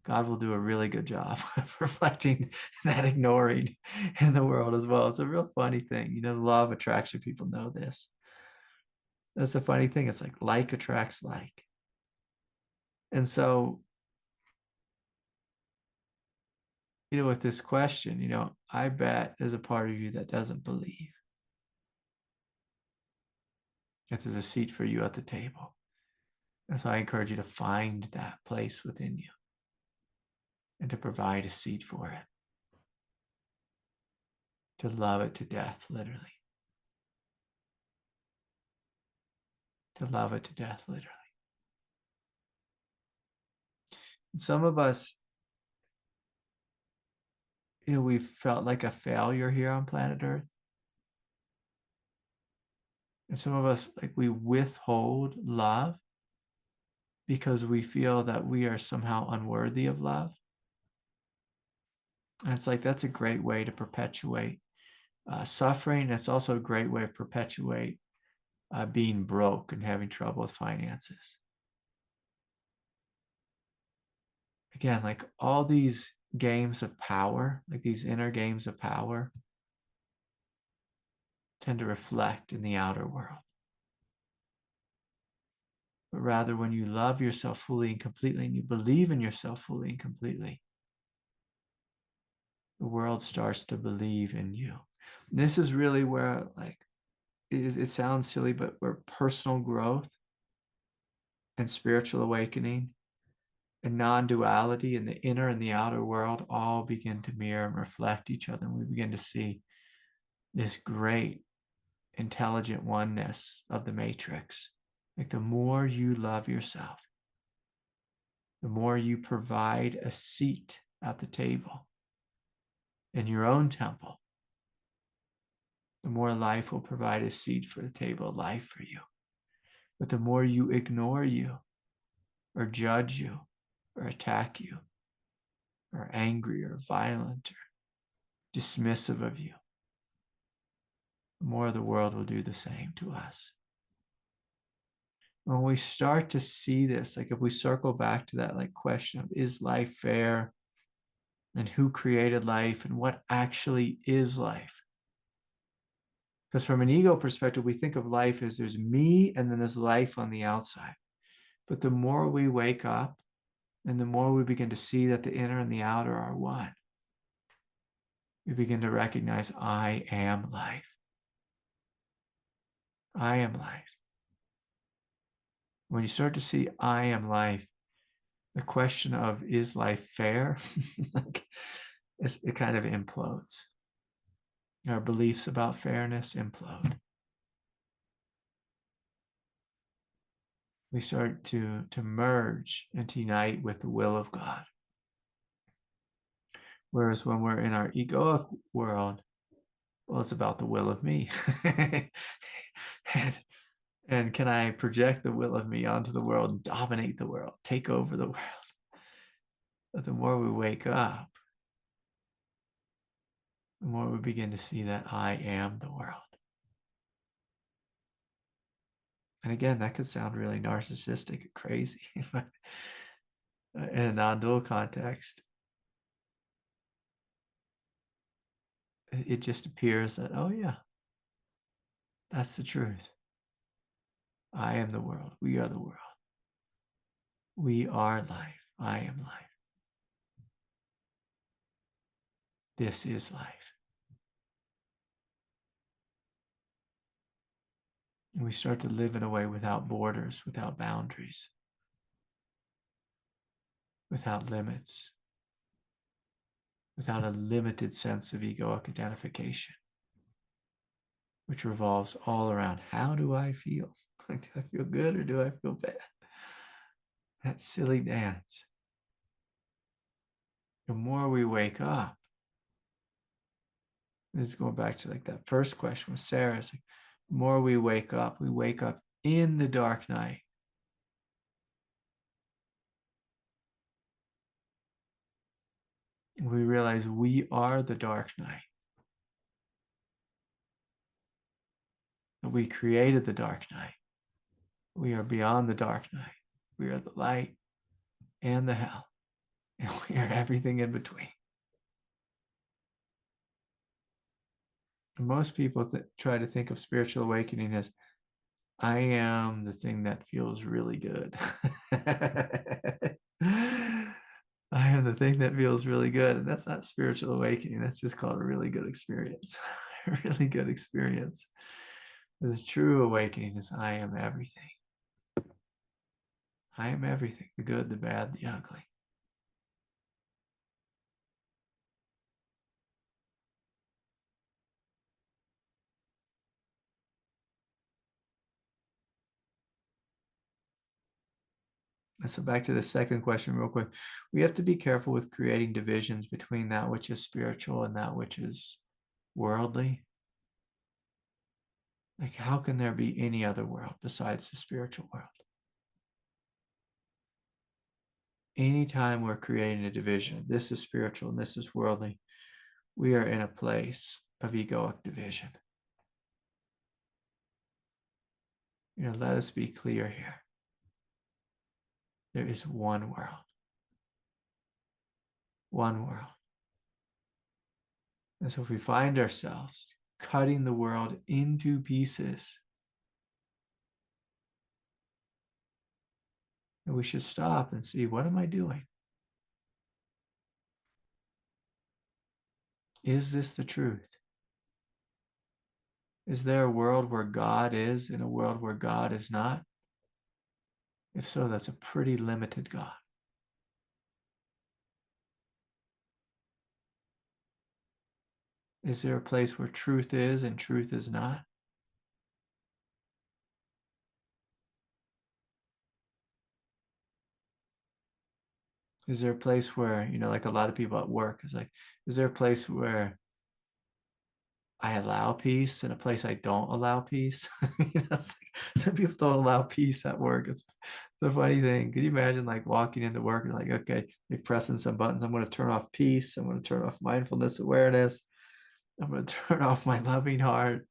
God will do a really good job of reflecting that ignoring in the world as well. It's a real funny thing. The law of attraction, people know this. That's a funny thing. It's like attracts like. And so, with this question, I bet there's a part of you that doesn't believe that there's a seat for you at the table. And so I encourage you to find that place within you and to provide a seat for it. To love it to death, literally. To love it to death, literally. And some of us, we've felt like a failure here on planet Earth. And some of us, we withhold love because we feel that we are somehow unworthy of love. And it's that's a great way to perpetuate suffering. It's also a great way to perpetuate being broke and having trouble with finances. Again, all these games of power, these inner games of power, tend to reflect in the outer world. But rather, when you love yourself fully and completely, and you believe in yourself fully and completely, the world starts to believe in you. And this is really where, it sounds silly, but where personal growth and spiritual awakening and non-duality in the inner and the outer world all begin to mirror and reflect each other. And we begin to see this great intelligent oneness of the matrix. The more you love yourself, the more you provide a seat at the table in your own temple, the more life will provide a seat for the table of life for you. But the more you ignore you, or judge you, or attack you, or angry, or violent, or dismissive of you, the more the world will do the same to us. When we start to see this, if we circle back to that question of, is life fair? And who created life? And what actually is life? Because from an ego perspective, we think of life as there's me and then there's life on the outside. But the more we wake up and the more we begin to see that the inner and the outer are one, we begin to recognize I am life. I am life. When you start to see I am life, the question of is life fair, it kind of implodes. Our beliefs about fairness implode. We start to merge and to unite with the will of God. Whereas when we're in our egoic world, well, it's about the will of me. and can I project the will of me onto the world and dominate the world, take over the world? But the more we wake up, the more we begin to see that I am the world. And again, that could sound really narcissistic and crazy, but in a non-dual context, it just appears that, oh yeah, that's the truth. I am the world. We are the world. We are life. I am life. This is life. And we start to live in a way without borders, without boundaries, without limits, without a limited sense of egoic identification, which revolves all around how do I feel? Do I feel good or do I feel bad? That silly dance. The more we wake up, this is going back to that first question with Sarah, it's the more we wake up in the dark night. We realize we are the dark night. We created the dark night. We are beyond the dark night. We are the light and the hell. And we are everything in between. And most people try to think of spiritual awakening as, I am the thing that feels really good. I am the thing that feels really good. And that's not spiritual awakening. That's just called a really good experience. A really good experience. The true awakening is, I am everything. I am everything, the good, the bad, the ugly. And so back to the second question real quick. We have to be careful with creating divisions between that which is spiritual and that which is worldly. Like, how can there be any other world besides the spiritual world? Anytime we're creating a division, this is spiritual and this is worldly, we are in a place of egoic division. Let us be clear here. There is one world. One world. And so if we find ourselves cutting the world into pieces, we should stop and see, what am I doing? Is this the truth? Is there a world where God is and a world where God is not? If so, that's a pretty limited God. Is there a place where truth is and truth is not? Is there a place where, like a lot of people at work, is like, is there a place where I allow peace and a place I don't allow peace? It's like, some people don't allow peace at work. It's a funny thing. Could you imagine like walking into work and like, okay, they're pressing some buttons. I'm going to turn off peace. I'm going to turn off mindfulness awareness. I'm going to turn off my loving heart.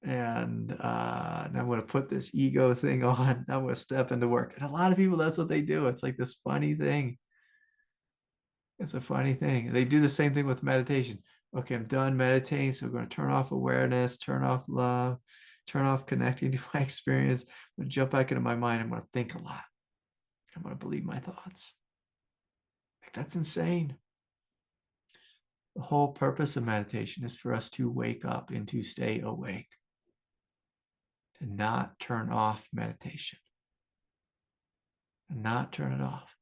And I'm going to put this ego thing on. I'm going to step into work. And a lot of people, that's what they do. It's like this funny thing. It's a funny thing. They do the same thing with meditation. Okay, I'm done meditating, so I'm going to turn off awareness, turn off love, turn off connecting to my experience. I'm going to jump back into my mind. I'm going to think a lot. I'm going to believe my thoughts. Like, that's insane. The whole purpose of meditation is for us to wake up and to stay awake, to not turn off meditation, and not turn it off.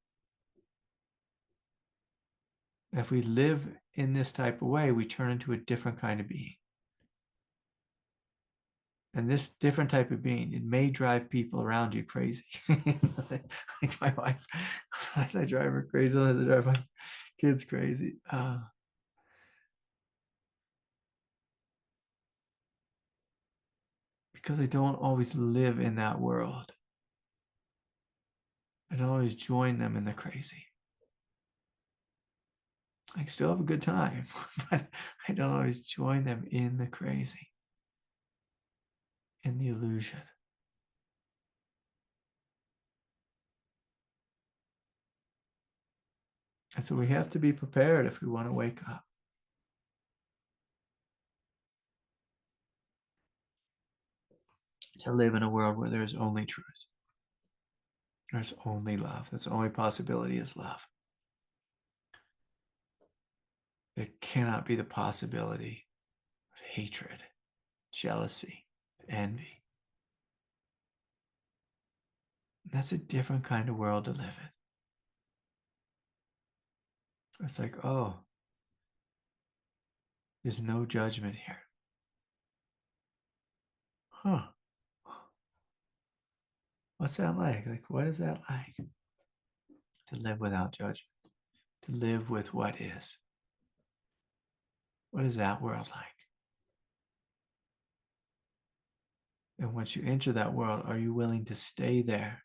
And if we live in this type of way, we turn into a different kind of being. And this different type of being, it may drive people around you crazy. Like my wife, sometimes I drive her crazy, sometimes I drive my kids crazy. Because I don't always live in that world. I don't always join them in the crazy. I still have a good time, but I don't always join them in the crazy, in the illusion. And so we have to be prepared if we want to wake up. To live in a world where there's only truth. There's only love. That's the only possibility is love. There cannot be the possibility of hatred, jealousy, envy. And that's a different kind of world to live in. It's like, oh, there's no judgment here. Huh. What's that like? Like, what is that like? To live without judgment, to live with what is. What is that world like? And once you enter that world, are you willing to stay there?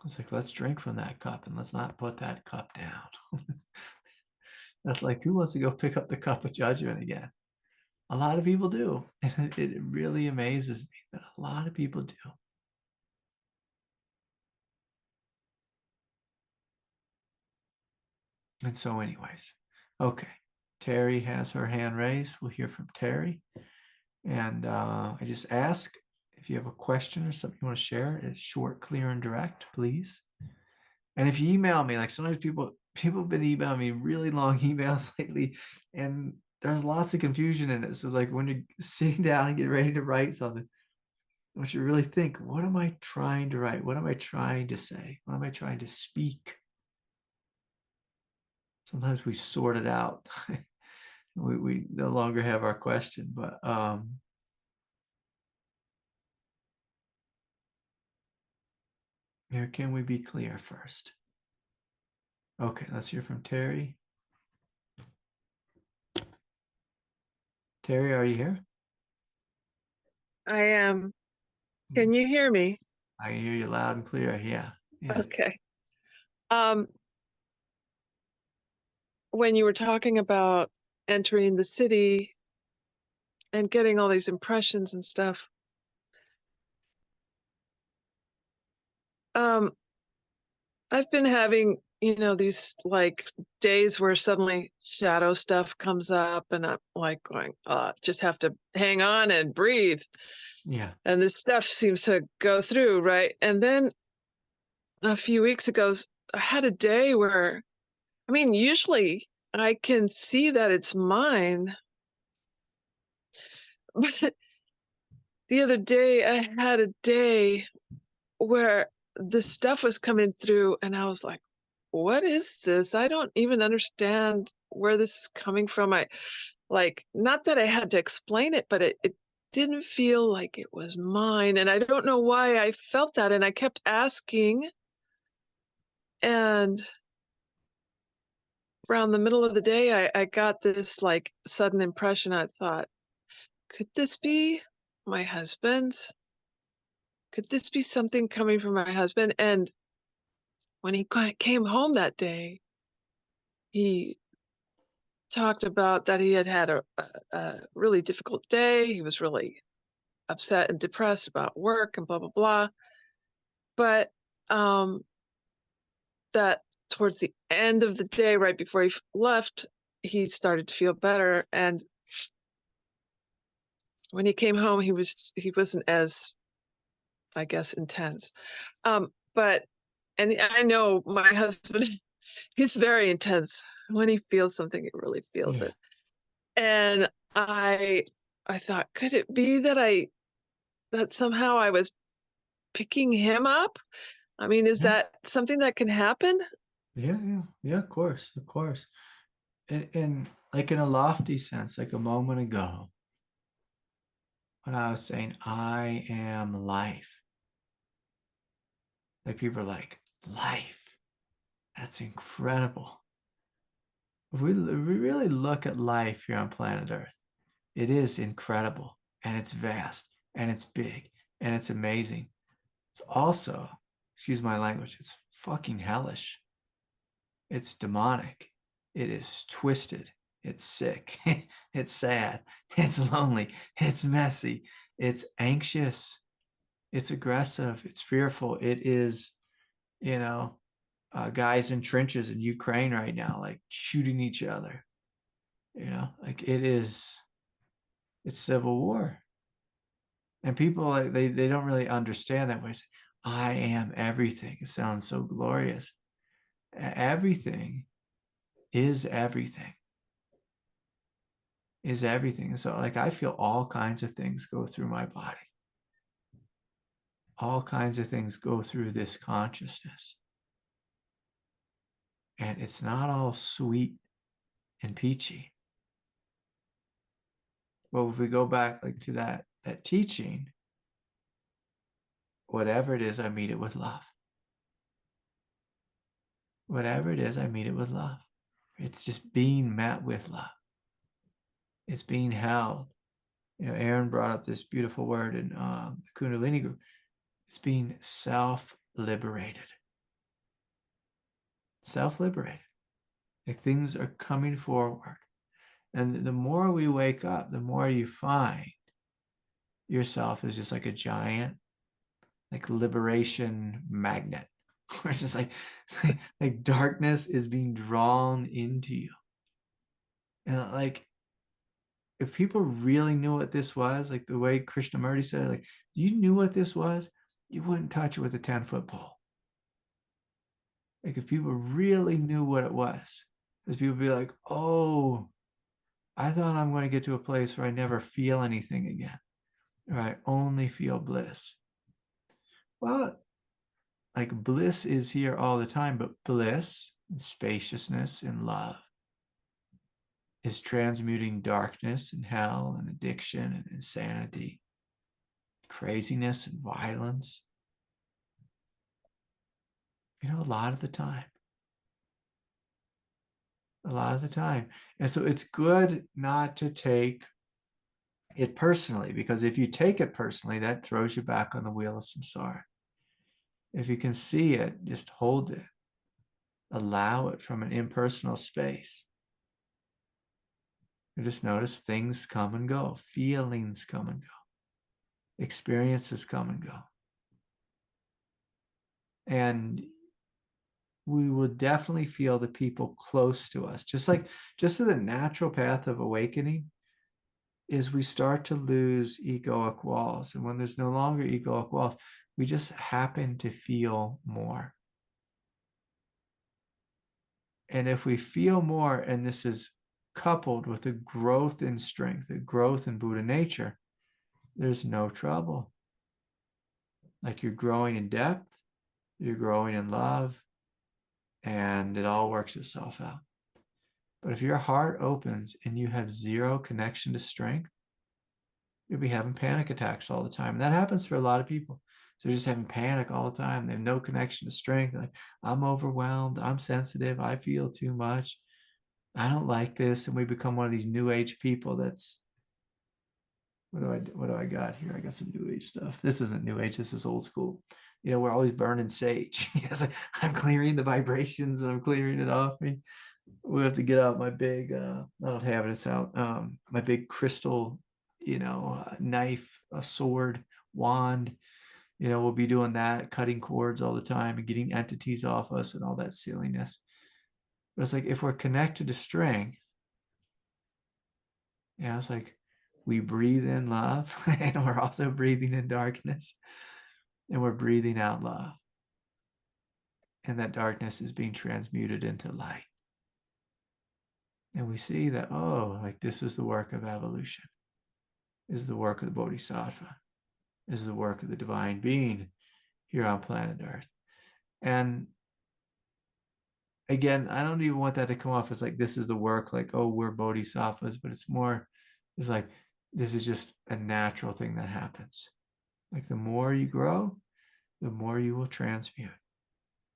It's like, let's drink from that cup and let's not put that cup down. That's like, who wants to go pick up the cup of judgment again? A lot of people do. And it really amazes me that a lot of people do. And so, anyways, okay. Terry has her hand raised. We'll hear from Terry. And I just ask if you have a question or something you want to share, it's short, clear, and direct, please. And if you email me, like sometimes people have been emailing me really long emails lately, and there's lots of confusion in it. So it's like when you're sitting down and get ready to write something, I want you to really think, what am I trying to write? What am I trying to say? What am I trying to speak? Sometimes we sort it out. we no longer have our question, but here, can we be clear first? Okay, let's hear from Terry. Terry, are you here? I am. Can you hear me? I can hear you loud and clear. Yeah. Okay. When you were talking about entering the city and getting all these impressions and stuff, I've been having, these like days where suddenly shadow stuff comes up and I'm like going, just have to hang on and breathe. Yeah. And this stuff seems to go through, right? And then a few weeks ago, I had a day where, usually I can see that it's mine, but the other day I had a day where the stuff was coming through and I was like, what is this? I don't even understand where this is coming from. Not that I had to explain it, but it didn't feel like it was mine. And I don't know why I felt that. And I kept asking. And around the middle of the day, I got this like sudden impression. I thought, could this be my husband's? Could this be something coming from my husband? And when he came home that day, he talked about that he had had a really difficult day. He was really upset and depressed about work and blah, blah, blah. But that towards the end of the day, right before he left, he started to feel better. And when he came home, he wasn't as, I guess, intense. But I know my husband, he's very intense. When he feels something, he really feels it. And I thought, could it be that somehow I was picking him up? Is that something that can happen? Yeah, of course. And like in a lofty sense, like a moment ago, when I was saying, I am life, like people are like, life, that's incredible. If we really look at life here on planet Earth, it is incredible and it's vast and it's big and it's amazing. It's also, excuse my language, it's fucking hellish. It's demonic. It is twisted. It's sick. It's sad. It's lonely. It's messy. It's anxious. It's aggressive. It's fearful. It is, guys in trenches in Ukraine right now, like shooting each other. Like it's civil war. And people like they don't really understand that way. I am everything. It sounds so glorious. Everything is everything. Is everything. So like I feel all kinds of things go through my body. All kinds of things go through this consciousness. And it's not all sweet and peachy. But if we go back like to that teaching, whatever it is, I meet it with love. Whatever it is, I meet it with love. It's just being met with love. It's being held. Aaron brought up this beautiful word in the Kundalini group. It's being self-liberated. Self-liberated. Like things are coming forward. And the more we wake up, the more you find yourself is just like a giant, like liberation magnet. Where it's just like darkness is being drawn into you. And like, if people really knew what this was, like the way Krishnamurti said, like, you knew what this was, you wouldn't touch it with a 10-foot pole. Like if people really knew what it was, because people would be like, oh, I thought I'm going to get to a place where I never feel anything again, or I only feel bliss. Well, like bliss is here all the time, but bliss and spaciousness and love is transmuting darkness and hell and addiction and insanity, craziness and violence. You know, a lot of the time. A lot of the time. And so it's good not to take it personally, because if you take it personally, that throws you back on the wheel of samsara. If you can see it, just hold it. Allow it from an impersonal space. You just notice things come and go, feelings come and go, experiences come and go. And we will definitely feel the people close to us. Just as the natural path of awakening is, we start to lose egoic walls. And when there's no longer egoic walls, we just happen to feel more. And if we feel more, and this is coupled with a growth in strength, a growth in Buddha nature, there's no trouble. Like you're growing in depth, you're growing in love, and it all works itself out. But if your heart opens and you have zero connection to strength, you'll be having panic attacks all the time. And that happens for a lot of people. So they're just having panic all the time. They have no connection to strength. They're like, I'm overwhelmed, I'm sensitive, I feel too much, I don't like this. And we become one of these new age people that's, what do I got here? I got some new age stuff. This isn't new age, this is old school. You know, we're always burning sage. It's like, I'm clearing the vibrations and I'm clearing it off me. We have to get out my big, I don't have this out, my big crystal, knife, a sword, wand. We'll be doing that, cutting cords all the time and getting entities off us and all that silliness. But it's like, if we're connected to strength, it's like we breathe in love and we're also breathing in darkness, and we're breathing out love. And that darkness is being transmuted into light. And we see that, like this is the work of evolution. This is the work of the Bodhisattva. This is the work of the divine being here on planet Earth. And again, I don't even want that to come off as like this is the work, like, oh, we're bodhisattvas, but it's like this is just a natural thing that happens. Like the more you grow, the more you will transmute.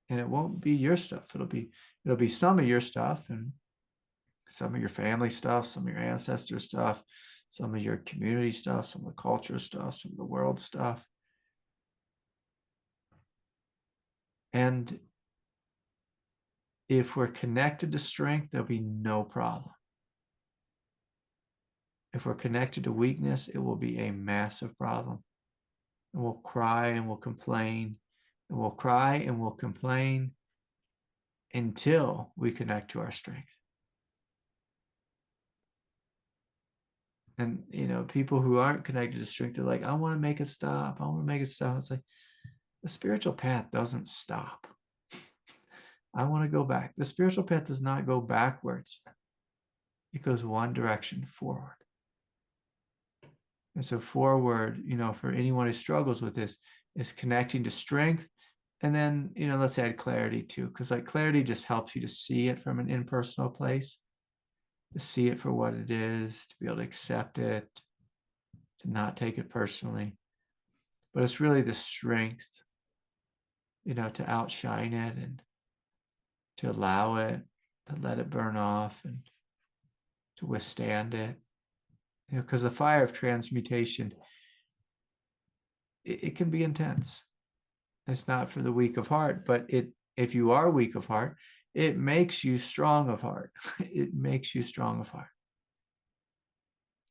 And it won't be your stuff. It'll be some of your stuff and some of your family stuff, some of your ancestor stuff, some of your community stuff, some of the culture stuff, some of the world stuff. And if we're connected to strength, there'll be no problem. If we're connected to weakness, it will be a massive problem. And we'll cry and we'll complain, and we'll cry and we'll complain until we connect to our strength. And, people who aren't connected to strength, they're like, I want to make it stop. I want to make it stop. It's like, the spiritual path doesn't stop. I want to go back. The spiritual path does not go backwards. It goes one direction, forward. And so forward, for anyone who struggles with this, is connecting to strength. And then, let's add clarity too, because like clarity just helps you to see it from an impersonal place, to see it for what it is, to be able to accept it, to not take it personally. But it's really the strength, to outshine it and to allow it, to let it burn off and to withstand it. Because the fire of transmutation, it can be intense. It's not for the weak of heart, but if you are weak of heart, it makes you strong of heart. It makes you strong of heart.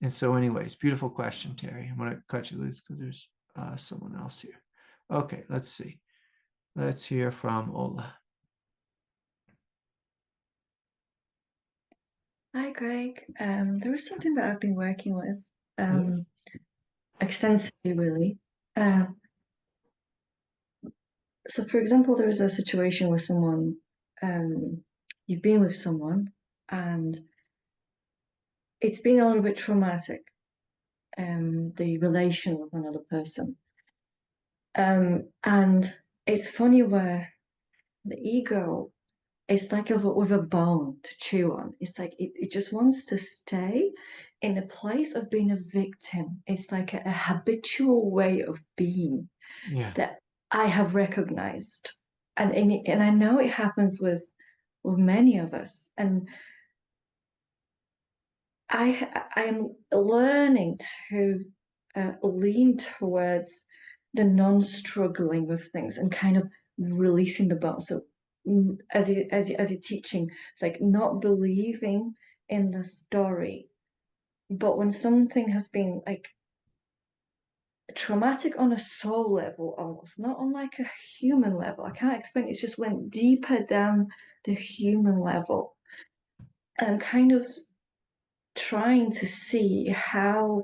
And so anyways, beautiful question, Terry. I'm going to cut you loose because there's someone else here. Okay, let's see. Let's hear from Ola. Hi, Greg. There is something that I've been working with extensively, really. So, for example, there is a situation where someone, you've been with someone and it's been a little bit traumatic, the relation with another person. And it's funny where the ego is like with a bone to chew on. It's like it just wants to stay in a place of being a victim. It's like a habitual way of being that I have recognized. And I know it happens with many of us. And I'm learning to lean towards the non-struggling with things and kind of releasing the bone. So as you're teaching, it's like not believing in the story, but when something has been like traumatic on a soul level, almost not on like a human level. I can't explain. It just went deeper than the human level, and I'm kind of trying to see how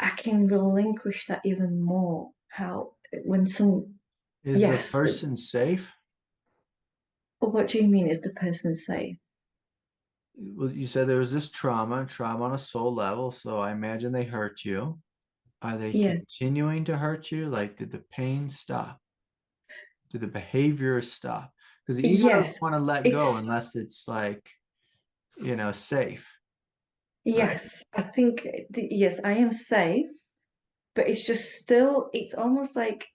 I can relinquish that even more. How when some Is the person safe? What do you mean? Is the person safe? Well, you said there was this trauma on a soul level. So I imagine they hurt you. Are they continuing to hurt you? Like, did the pain stop? Did the behavior stop? Because the ego doesn't want to let go unless it's like, safe. Yes, right? I think, yes, I am safe, but it's just still, it's almost like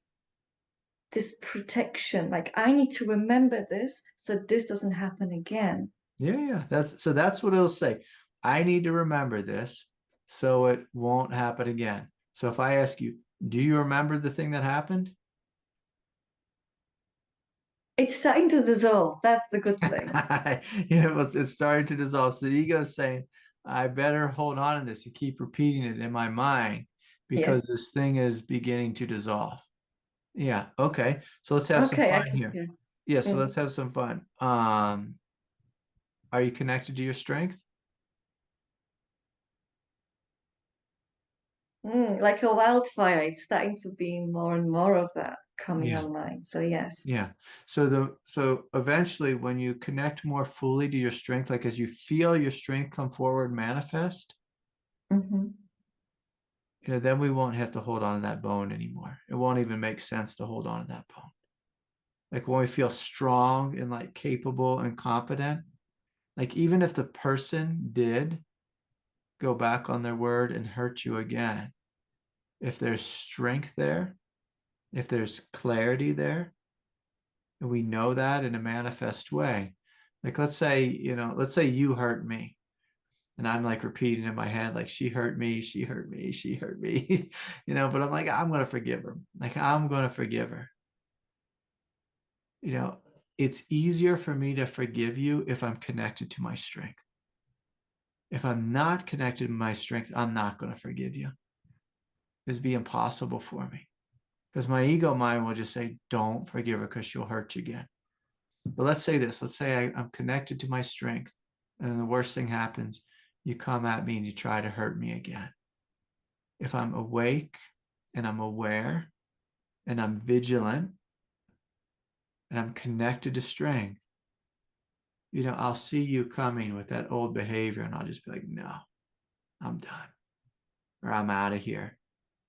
this protection. Like, I need to remember this so this doesn't happen again. Yeah. That's what it'll say. I need to remember this so it won't happen again. So if I ask you, do you remember the thing that happened? It's starting to dissolve. That's the good thing. It's starting to dissolve. So the ego is saying, I better hold on to this and keep repeating it in my mind because this thing is beginning to dissolve. Yeah. Okay. So let's have some fun here. Yeah. So let's have some fun. Are you connected to your strength? Like a wildfire, it's starting to be more and more of that coming online. So yes. Yeah. So eventually when you connect more fully to your strength, like as you feel your strength come forward, manifest, then we won't have to hold on to that bone anymore. It won't even make sense to hold on to that bone. Like when we feel strong and like capable and competent, like even if the person did go back on their word and hurt you again, if there's strength there, if there's clarity there, and we know that in a manifest way, like let's say you hurt me and I'm like repeating in my head, like she hurt me, she hurt me, she hurt me, but I'm like, I'm going to forgive her. Like I'm going to forgive her. It's easier for me to forgive you if I'm connected to my strength. If I'm not connected to my strength, I'm not going to forgive you. It'd be impossible for me because my ego mind will just say, don't forgive her because she'll hurt you again. But let's say this, let's say I'm connected to my strength and then the worst thing happens. You come at me and you try to hurt me again. If I'm awake and I'm aware and I'm vigilant and I'm connected to strength, I'll see you coming with that old behavior and I'll just be like, no, I'm done. Or I'm out of here.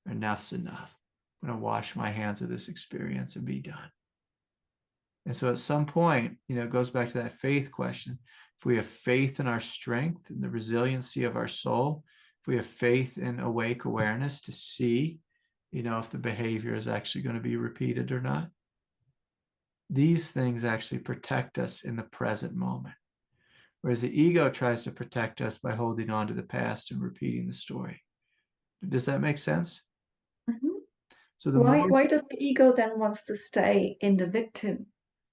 Or enough's enough. I'm going to wash my hands of this experience and be done. And so at some point, it goes back to that faith question. If we have faith in our strength and the resiliency of our soul, if we have faith in awake awareness to see, if the behavior is actually going to be repeated or not, these things actually protect us in the present moment. Whereas the ego tries to protect us by holding on to the past and repeating the story. Does that make sense? So why does the ego then wants to stay in the victim?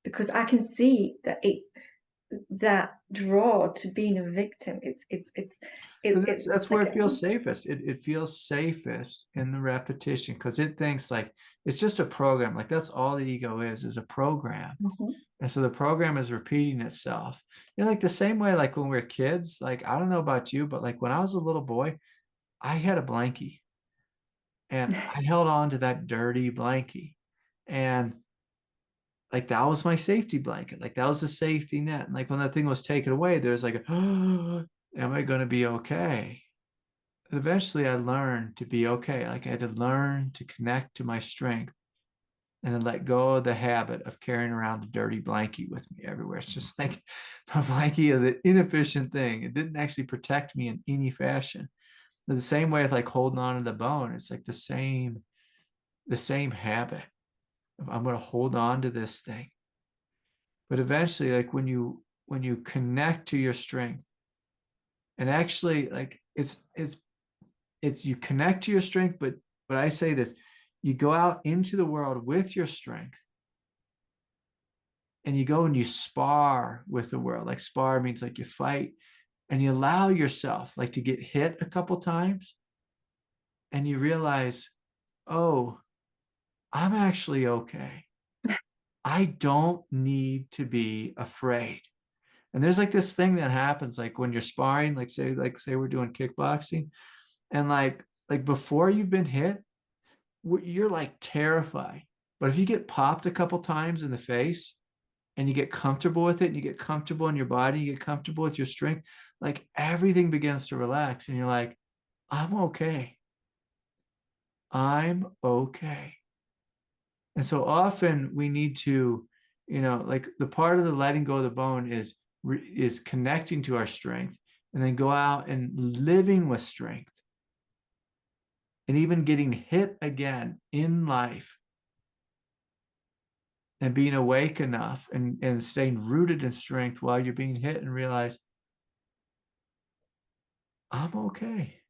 Because I can see that that draw to being a victim. That's where like it feels safest. It feels safest in the repetition because it thinks like it's just a program. Like that's all the ego is a program. And so the program is repeating itself. Like the same way, like when we were kids, like I don't know about you, but like when I was a little boy, I had a blankie and I held on to that dirty blankie. And like that was my safety blanket. Like that was the safety net. And like when that thing was taken away, there's like, oh, am I going to be okay? And eventually I learned to be okay. Like I had to learn to connect to my strength and then let go of the habit of carrying around a dirty blankie with me everywhere. It's just like the blankie is an inefficient thing. It didn't actually protect me in any fashion. But the same way with like holding on to the bone, it's like the same habit. I'm going to hold on to this thing. But eventually, like when you connect to your strength, and actually like it's you connect to your strength, but I say this, you go out into the world with your strength and you go and you spar with the world. Like spar means like you fight and you allow yourself like to get hit a couple times and you realize, oh, I'm actually okay. I don't need to be afraid. And there's like this thing that happens like when you're sparring, like say we're doing kickboxing and like before you've been hit, you're like terrified. But if you get popped a couple times in the face and you get comfortable with it and you get comfortable in your body, you get comfortable with your strength, like everything begins to relax and you're like, I'm okay. I'm okay. And so often we need to, like the part of the letting go of the bone is connecting to our strength and then go out and living with strength and even getting hit again in life and being awake enough and staying rooted in strength while you're being hit and realize, I'm okay.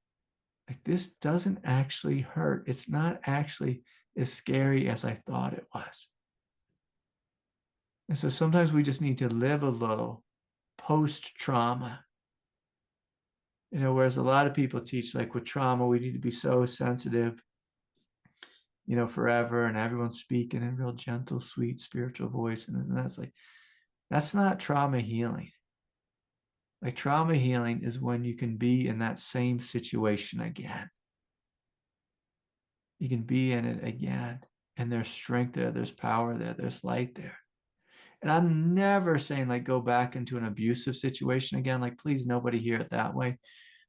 Like this doesn't actually hurt. It's not actually as scary as I thought it was. And so sometimes we just need to live a little post-trauma. Whereas a lot of people teach like with trauma, we need to be so sensitive, forever, and everyone's speaking in real gentle, sweet, spiritual voice. And that's like, that's not trauma healing. Like trauma healing is when you can be in that same situation again. You can be in it again. And there's strength there, there's power there, there's light there. And I'm never saying like go back into an abusive situation again. Like, please, nobody hear it that way.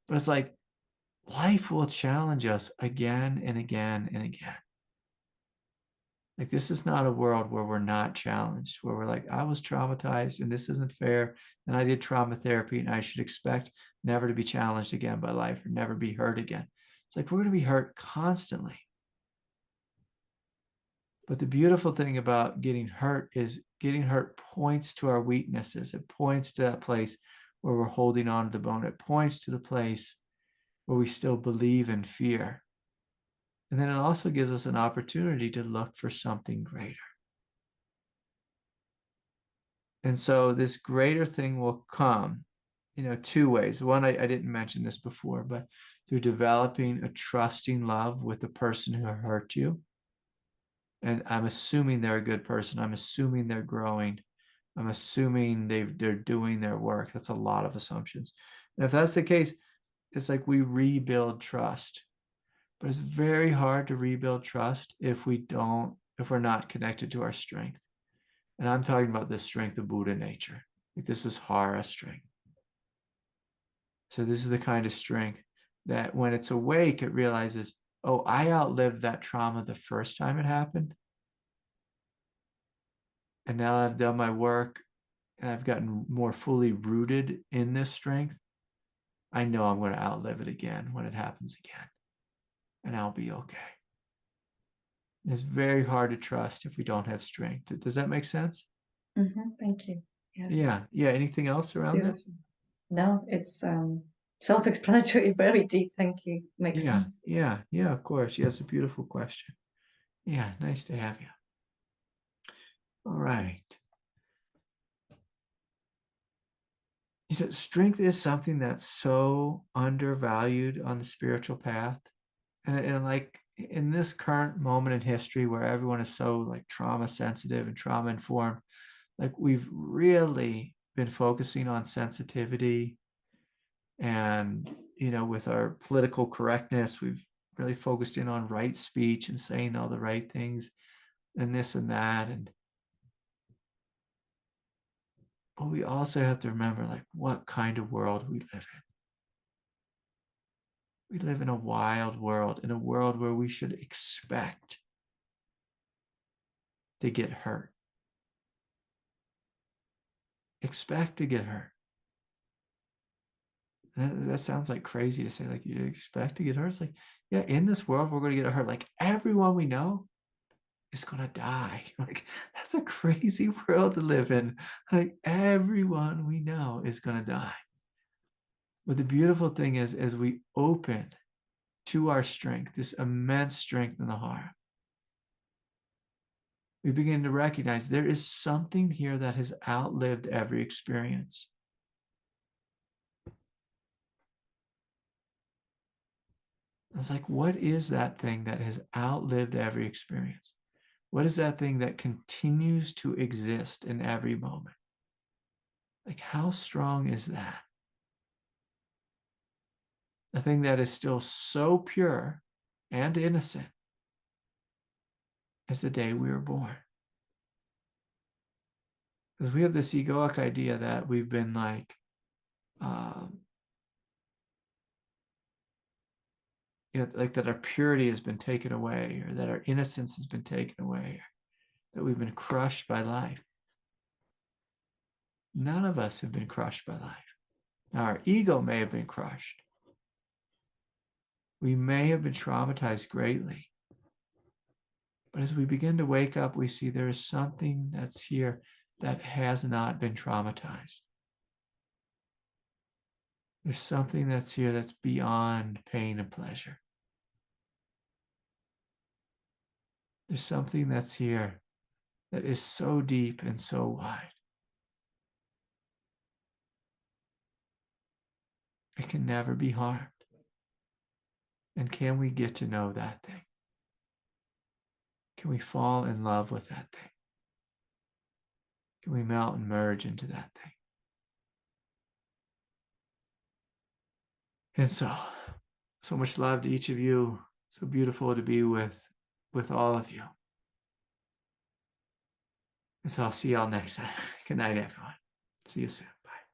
But it's like life will challenge us again and again and again. Like this is not a world where we're not challenged, where we're like, I was traumatized and this isn't fair. And I did trauma therapy and I should expect never to be challenged again by life or never be hurt again. It's like we're going to be hurt constantly. But the beautiful thing about getting hurt is getting hurt points to our weaknesses. It points to that place where we're holding on to the bone. It points to the place where we still believe in fear. And then it also gives us an opportunity to look for something greater. And so this greater thing will come, two ways. One, I didn't mention this before, but through developing a trusting love with the person who hurt you. And I'm assuming they're a good person. I'm assuming they're growing. I'm assuming they're doing their work. That's a lot of assumptions. And if that's the case, it's like we rebuild trust. But it's very hard to rebuild trust if we're not connected to our strength. And I'm talking about the strength of Buddha nature. Like this is Hara strength. So this is the kind of strength that when it's awake, it realizes, oh, I outlived that trauma the first time it happened. And now I've done my work and I've gotten more fully rooted in this strength. I know I'm going to outlive it again when it happens again. And I'll be okay. It's very hard to trust if we don't have strength. Does that make sense? Thank you. Yeah. Anything else around that? No, it's self-explanatory, very deep. Thank you. Makes sense. Yeah, of course. It's a beautiful question. Yeah, nice to have you. All right. Strength is something that's so undervalued on the spiritual path. And like in this current moment in history where everyone is so like trauma sensitive and trauma informed, like we've really been focusing on sensitivity. And, with our political correctness, we've really focused in on right speech and saying all the right things and this and that. But we also have to remember, like, what kind of world we live in. We live in a wild world, in a world where we should expect to get hurt. Expect to get hurt. And that sounds like crazy to say, like, you expect to get hurt. It's like, yeah, in this world, we're going to get hurt. Like, everyone we know is going to die. Like, that's a crazy world to live in. Like, everyone we know is going to die. But the beautiful thing is, as we open to our strength, this immense strength in the heart, we begin to recognize there is something here that has outlived every experience. It's like, what is that thing that has outlived every experience? What is that thing that continues to exist in every moment? Like, how strong is that? A thing that is still so pure and innocent as the day we were born. Because we have this egoic idea that we've been like, like that our purity has been taken away, or that our innocence has been taken away, or that we've been crushed by life. None of us have been crushed by life. Now, our ego may have been crushed. We may have been traumatized greatly. But as we begin to wake up, we see there is something that's here that has not been traumatized. There's something that's here that's beyond pain and pleasure. There's something that's here that is so deep and so wide. It can never be harmed. And can we get to know that thing? Can we fall in love with that thing? Can we melt and merge into that thing? And so much love to each of you. So beautiful to be with all of you. And so I'll see y'all next time. Good night, everyone. See you soon.